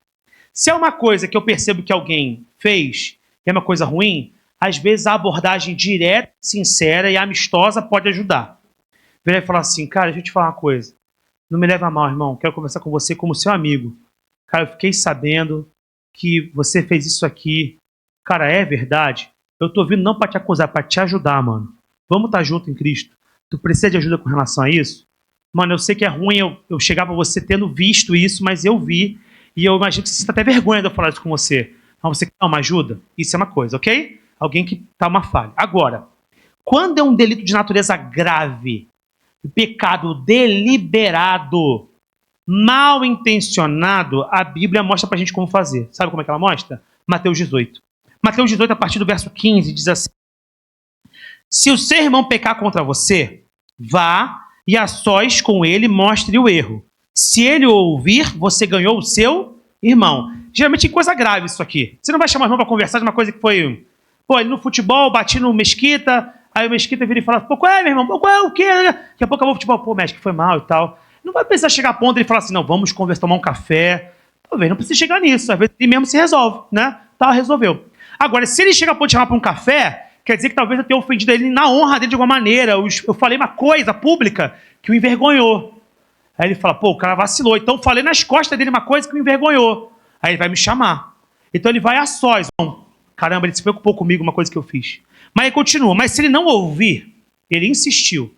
Se é uma coisa que eu percebo que alguém fez, que é uma coisa ruim, às vezes a abordagem direta, sincera e amistosa pode ajudar. Virar e falar assim, cara, deixa eu te falar uma coisa. Não me leva a mal, irmão. Quero conversar com você como seu amigo. Cara, eu fiquei sabendo que você fez isso aqui. Cara, é verdade? Eu tô vindo não para te acusar, para te ajudar, mano. Vamos estar junto em Cristo. Tu precisa de ajuda com relação a isso? Mano, eu sei que é ruim eu chegar pra você tendo visto isso, mas eu vi. E eu imagino que você sinta até vergonha de eu falar isso com você. Então você quer uma ajuda? Isso é uma coisa, ok? Alguém que tá uma falha. Agora, quando é um delito de natureza grave, pecado deliberado, mal intencionado, a Bíblia mostra pra gente como fazer. Sabe como é que ela mostra? Mateus 18. Mateus 18, a partir do verso 15, diz assim: se o seu irmão pecar contra você, vá e a sós com ele mostre o erro. Se ele o ouvir, você ganhou o seu irmão. Geralmente é coisa grave isso aqui. Você não vai chamar o irmão para conversar de uma coisa que foi... Pô, ele no futebol, bati no Mesquita, aí o Mesquita vira e fala, pô, qual é, meu irmão? Pô, qual é o quê? Daqui a pouco acabou o futebol, pô, Mesquita, foi mal e tal. Não vai precisar chegar a ponto de ele falar assim, não, vamos conversar, tomar um café. Talvez não precise chegar nisso, às vezes ele mesmo se resolve, né? Tá, resolveu. Agora, se ele chega a ponto de chamar para um café, quer dizer que talvez eu tenha ofendido ele na honra dele de alguma maneira. Eu falei uma coisa pública que o envergonhou. Aí ele fala, pô, o cara vacilou. Então eu falei nas costas dele uma coisa que o envergonhou. Aí ele vai me chamar. Então ele vai a sós. Caramba, ele se preocupou comigo, uma coisa que eu fiz. Mas ele continua. Mas se ele não ouvir, ele insistiu.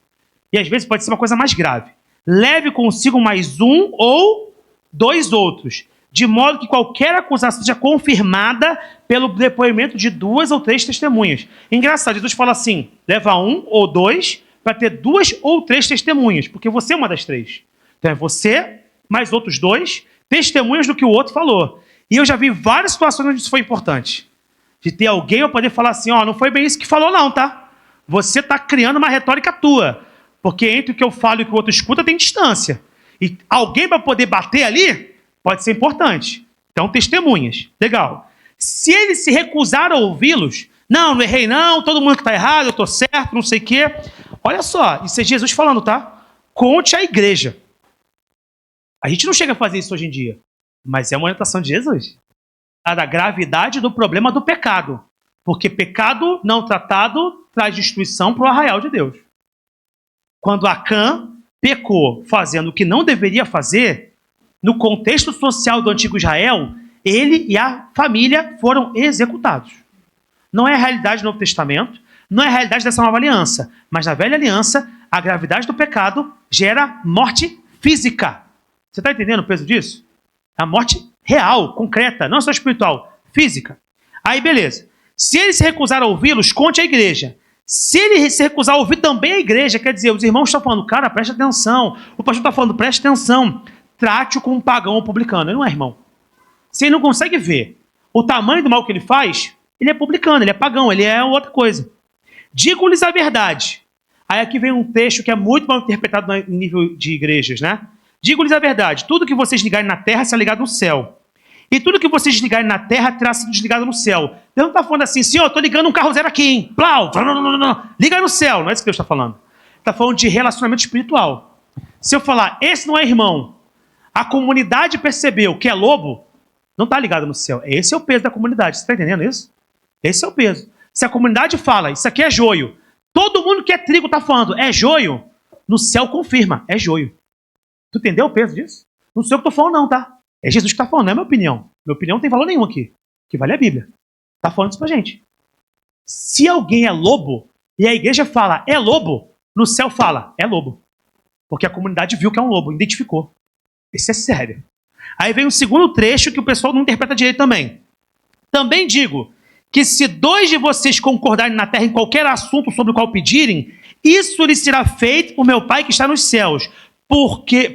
E às vezes pode ser uma coisa mais grave. Leve consigo mais um ou dois outros, de modo que qualquer acusação seja confirmada pelo depoimento de 2 ou 3 testemunhas. Engraçado, Jesus fala assim, leva 1 ou 2 para ter 2 ou 3 testemunhas, porque você é uma das 3. Então é você, mais outros 2, testemunhas do que o outro falou. E eu já vi várias situações onde isso foi importante. De ter alguém para poder falar assim, ó, não foi bem isso que falou não, tá? Você está criando uma retórica tua. Porque entre o que eu falo e o que o outro escuta tem distância. E alguém para poder bater ali pode ser importante. Então, testemunhas. Legal. Se ele se recusar a ouvi-los, não errei não, todo mundo que está errado, eu estou certo, não sei o quê. Olha só, isso é Jesus falando, tá? Conte à igreja. A gente não chega a fazer isso hoje em dia, mas é uma orientação de Jesus. A da gravidade do problema do pecado. Porque pecado não tratado traz destruição para o arraial de Deus. Quando Acã pecou fazendo o que não deveria fazer, no contexto social do antigo Israel, ele e a família foram executados. Não é a realidade do Novo Testamento, não é a realidade dessa nova aliança, mas na velha aliança, a gravidade do pecado gera morte física. Você está entendendo o peso disso? A morte real, concreta, não só espiritual, física. Aí, beleza. Se ele se recusar a ouvi-los, conte à igreja. Se ele se recusar a ouvir também a igreja, quer dizer, os irmãos estão falando, cara, preste atenção. O pastor está falando, preste atenção. Trate-o como um pagão ou publicano. Ele não é irmão. Se ele não consegue ver o tamanho do mal que ele faz, ele é publicano, ele é pagão, ele é outra coisa. Digo-lhes a verdade. Aí aqui vem um texto que é muito mal interpretado no nível de igrejas, né? Digo-lhes a verdade. Tudo que vocês ligarem na terra será ligado no céu. E tudo que vocês desligarem na terra terá sido desligado no céu. Deus não está falando assim, senhor, estou ligando um carro zero aqui, hein? Plau! Liga no céu. Não é isso que Deus está falando. Está falando de relacionamento espiritual. Se eu falar, esse não é irmão, a comunidade percebeu que é lobo, não está ligado no céu. Esse é o peso da comunidade. Você está entendendo isso? Esse é o peso. Se a comunidade fala, isso aqui é joio, todo mundo que é trigo está falando, é joio, no céu confirma, é joio. Tu entendeu o peso disso? Não sei o que eu estou falando não, tá? É Jesus que está falando, não é minha opinião. Minha opinião não tem valor nenhum aqui. O que vale é a Bíblia. Está falando isso pra gente. Se alguém é lobo, e a igreja fala, é lobo, no céu fala, é lobo. Porque a comunidade viu que é um lobo, identificou. Isso é sério. Aí vem um segundo trecho que o pessoal não interpreta direito também. Também digo que se 2 de vocês concordarem na terra em qualquer assunto sobre o qual pedirem, isso lhes será feito por meu Pai que está nos céus.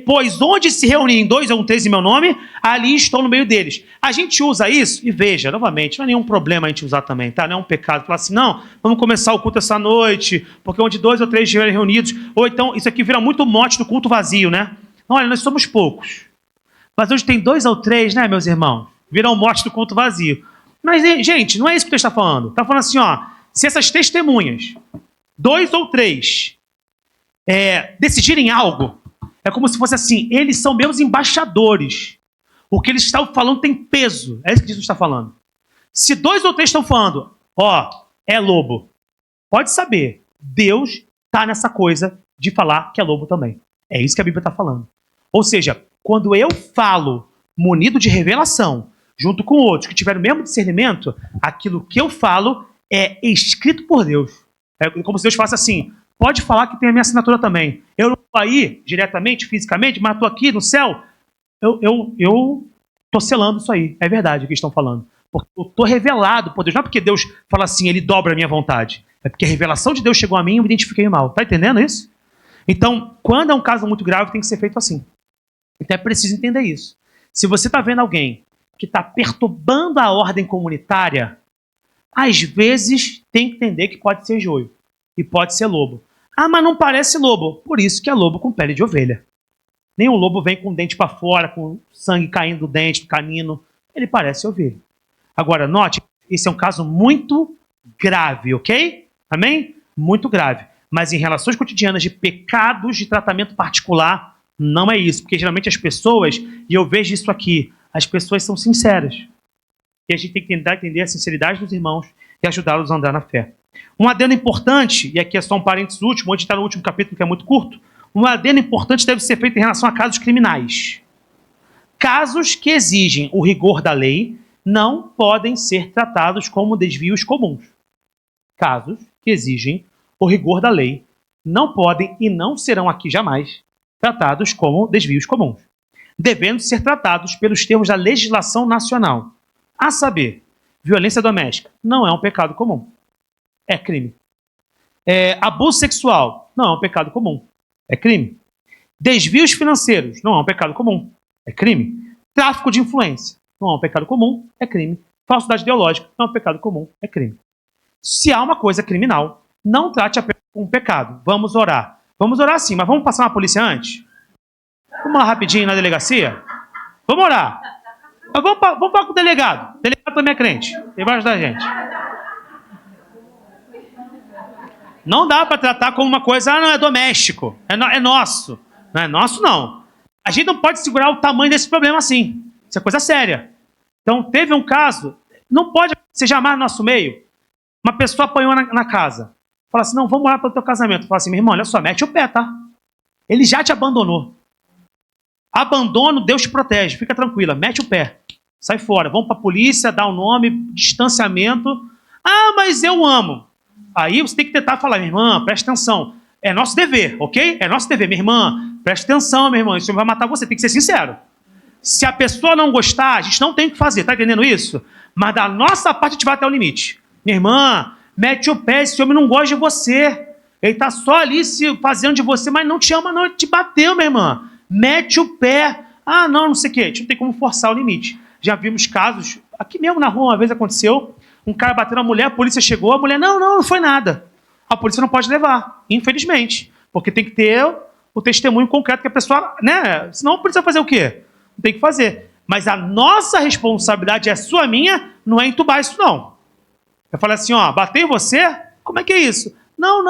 Pois onde se reunirem 2 ou 3 em meu nome, ali estou no meio deles. A gente usa isso, e veja, novamente, não é nenhum problema a gente usar também, tá? Não é um pecado. Falar assim, não, vamos começar o culto essa noite, porque onde 2 ou 3 estiverem reunidos, ou então, isso aqui vira muito mote do culto vazio, né? Olha, nós somos poucos. Mas hoje tem 2 ou 3, né, meus irmãos? Vira um mote do culto vazio. Mas, gente, não é isso que Deus está falando. Está falando assim, ó, se essas testemunhas, 2 ou 3, decidirem algo, é como se fosse assim, eles são meus embaixadores. O que eles estão falando tem peso. É isso que Jesus está falando. Se 2 ou 3 estão falando, ó, é lobo, pode saber, Deus está nessa coisa de falar que é lobo também. É isso que a Bíblia está falando. Ou seja, quando eu falo munido de revelação, junto com outros que tiveram o mesmo discernimento, aquilo que eu falo é escrito por Deus. É como se Deus falasse assim, pode falar que tem a minha assinatura também. Eu não estou aí diretamente, fisicamente, mas estou aqui no céu. Eu estou selando isso aí. É verdade o que estão falando. Porque eu estou revelado por Deus. Não é porque Deus fala assim, ele dobra a minha vontade. É porque a revelação de Deus chegou a mim e eu me identifiquei mal. Tá entendendo isso? Então, quando é um caso muito grave, tem que ser feito assim. Então é preciso entender isso. Se você está vendo alguém que está perturbando a ordem comunitária, às vezes tem que entender que pode ser joio e pode ser lobo. Ah, mas não parece lobo. Por isso que é lobo com pele de ovelha. Nenhum lobo vem com o dente para fora, com sangue caindo do dente, do canino. Ele parece ovelha. Agora, note, esse é um caso muito grave, ok? Amém? Muito grave. Mas em relações cotidianas de pecados de tratamento particular, não é isso. Porque geralmente as pessoas, e eu vejo isso aqui, as pessoas são sinceras. E a gente tem que tentar entender a sinceridade dos irmãos e ajudá-los a andar na fé. Um adendo importante, e aqui é só um parênteses último, onde está no último capítulo, que é muito curto, um adendo importante deve ser feito em relação a casos criminais. Casos que exigem o rigor da lei não podem ser tratados como desvios comuns. Casos que exigem o rigor da lei não podem e não serão aqui jamais tratados como desvios comuns, devendo ser tratados pelos termos da legislação nacional. A saber, violência doméstica não é um pecado comum, é crime. Abuso sexual não é um pecado comum, é crime. Desvios financeiros não é um pecado comum, é crime. Tráfico de influência não é um pecado comum, é crime. Falsidade ideológica não é um pecado comum, é crime. Se há uma coisa criminal, não trate apenas com um pecado. Vamos orar. Vamos orar sim, mas vamos passar uma polícia antes? Vamos lá rapidinho na delegacia? Vamos orar. Vamos falar com o delegado. O delegado também é crente. Tem vários da gente. Não dá para tratar como uma coisa, não, é doméstico, é nosso. Não é nosso, não. A gente não pode segurar o tamanho desse problema assim. Isso é coisa séria. Então, teve um caso, não pode ser jamais no nosso meio. Uma pessoa apanhou na casa. Fala assim, não, vamos orar pelo teu casamento. Fala assim, meu irmão, olha só, mete o pé, tá? Ele já te abandonou. Abandono, Deus te protege. Fica tranquila, mete o pé. Sai fora. Vamos para a polícia, dá o nome, distanciamento. Ah, mas eu amo. Aí você tem que tentar falar, minha irmã, presta atenção. É nosso dever, ok? É nosso dever. Minha irmã, presta atenção, minha irmã. Isso vai matar você. Tem que ser sincero. Se a pessoa não gostar, a gente não tem o que fazer. Tá entendendo isso? Mas da nossa parte, a gente vai até o limite. Minha irmã, mete o pé. Esse homem não gosta de você. Ele tá só ali se fazendo de você, mas não te ama, não. Ele te bateu, minha irmã. Mete o pé. Ah, não sei o quê. A gente não tem como forçar o limite. Já vimos casos, aqui mesmo na rua uma vez aconteceu, um cara bateu na mulher, a polícia chegou, a mulher, não foi nada. A polícia não pode levar, infelizmente. Porque tem que ter o testemunho concreto que a pessoa, né? Senão a polícia vai fazer o quê? Não tem que fazer. Mas a nossa responsabilidade é sua, minha, não é entubar isso, não. Eu falei assim, ó, bateu em você? Como é que é isso? Não,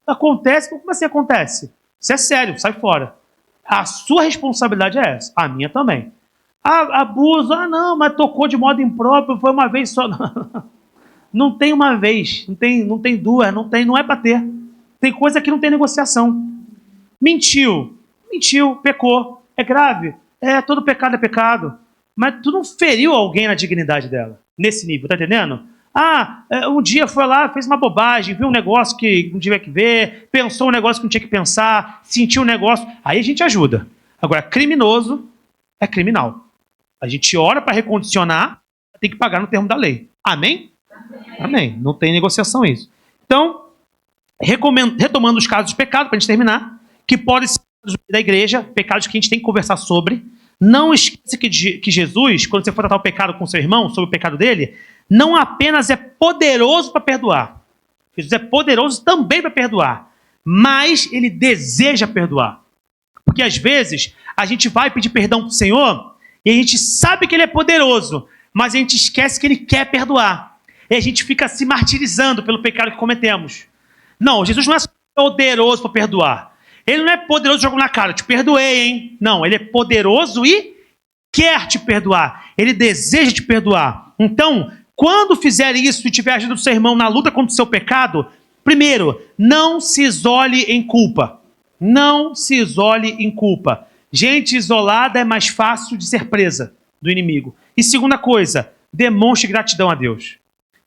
acontece. Como assim acontece? Isso é sério, sai fora. A sua responsabilidade é essa, a minha também. Abuso, não, mas tocou de modo impróprio, foi uma vez só. Não tem uma vez, não tem duas, não é bater. Tem coisa que não tem negociação. Mentiu, pecou, é grave. Todo pecado é pecado. Mas tu não feriu alguém na dignidade dela, nesse nível, tá entendendo? Um dia foi lá, fez uma bobagem, viu um negócio que não tinha que ver, pensou um negócio que não tinha que pensar, sentiu um negócio, aí a gente ajuda. Agora, criminoso é criminal. A gente ora para recondicionar, tem que pagar no termo da lei. Amém? Amém. Não tem negociação isso. Então, retomando os casos de pecado, para a gente terminar, que podem ser da igreja, pecados que a gente tem que conversar sobre. Não esqueça que Jesus, quando você for tratar o pecado com seu irmão, sobre o pecado dele, não apenas é poderoso para perdoar. Jesus é poderoso também para perdoar. Mas ele deseja perdoar. Porque às vezes a gente vai pedir perdão para o Senhor e a gente sabe que ele é poderoso, mas a gente esquece que ele quer perdoar. E a gente fica se martirizando pelo pecado que cometemos. Não, Jesus não é poderoso para perdoar. Ele não é poderoso jogando na cara, te perdoei, hein? Não, ele é poderoso e quer te perdoar. Ele deseja te perdoar. Então, quando fizer isso e tiver ajuda do seu irmão na luta contra o seu pecado, primeiro, não se isole em culpa. Não se isole em culpa. Gente isolada é mais fácil de ser presa do inimigo. E segunda coisa, demonstre gratidão a Deus.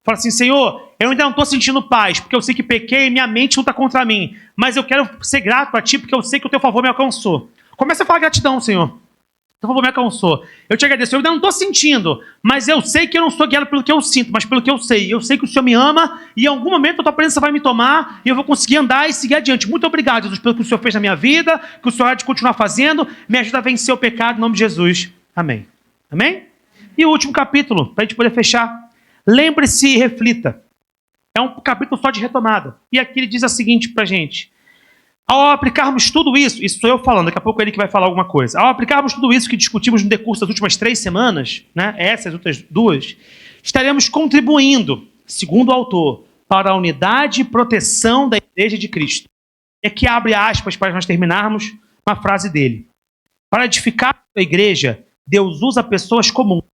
Fala assim, Senhor, eu ainda não estou sentindo paz, porque eu sei que pequei e minha mente luta contra mim. Mas eu quero ser grato a Ti, porque eu sei que o Teu favor me alcançou. Começa a falar gratidão, Senhor. O Teu favor me alcançou. Eu te agradeço. Eu ainda não estou sentindo, mas eu sei que eu não sou guiado pelo que eu sinto, mas pelo que eu sei. Eu sei que o Senhor me ama e em algum momento a Tua presença vai me tomar e eu vou conseguir andar e seguir adiante. Muito obrigado, Jesus, pelo que o Senhor fez na minha vida, que o Senhor há de continuar fazendo. Me ajuda a vencer o pecado, em nome de Jesus. Amém. Amém? E o último capítulo, para a gente poder fechar. Lembre-se e reflita. É um capítulo só de retomada. E aqui ele diz o seguinte para a gente. Ao aplicarmos tudo isso sou eu falando, daqui a pouco é ele que vai falar alguma coisa. Ao aplicarmos tudo isso que discutimos no decurso das últimas 3 semanas, né, essas outras 2, estaremos contribuindo, segundo o autor, para a unidade e proteção da Igreja de Cristo. É que abre aspas para nós terminarmos uma frase dele. Para edificar a Igreja, Deus usa pessoas comuns,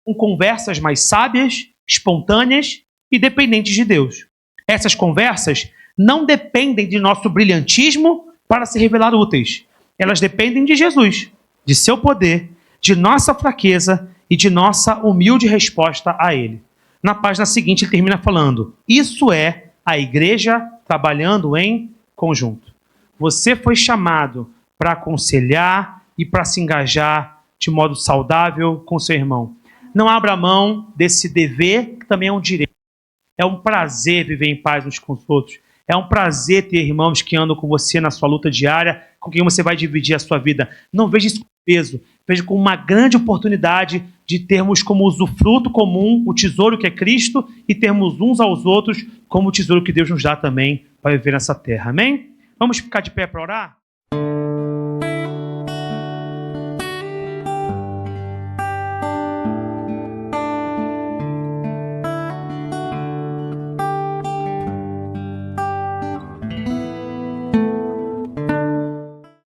com conversas mais sábias, espontâneas e dependentes de Deus. Essas conversas não dependem de nosso brilhantismo para se revelar úteis. Elas dependem de Jesus, de seu poder, de nossa fraqueza e de nossa humilde resposta a Ele. Na página seguinte ele termina falando, isso é a igreja trabalhando em conjunto. Você foi chamado para aconselhar e para se engajar de modo saudável com seu irmão. Não abra mão desse dever, que também é um direito. É um prazer viver em paz uns com os outros. É um prazer ter irmãos que andam com você na sua luta diária, com quem você vai dividir a sua vida. Não veja isso como peso, veja como uma grande oportunidade de termos como usufruto comum o tesouro que é Cristo e termos uns aos outros como o tesouro que Deus nos dá também para viver nessa terra. Amém? Vamos ficar de pé para orar?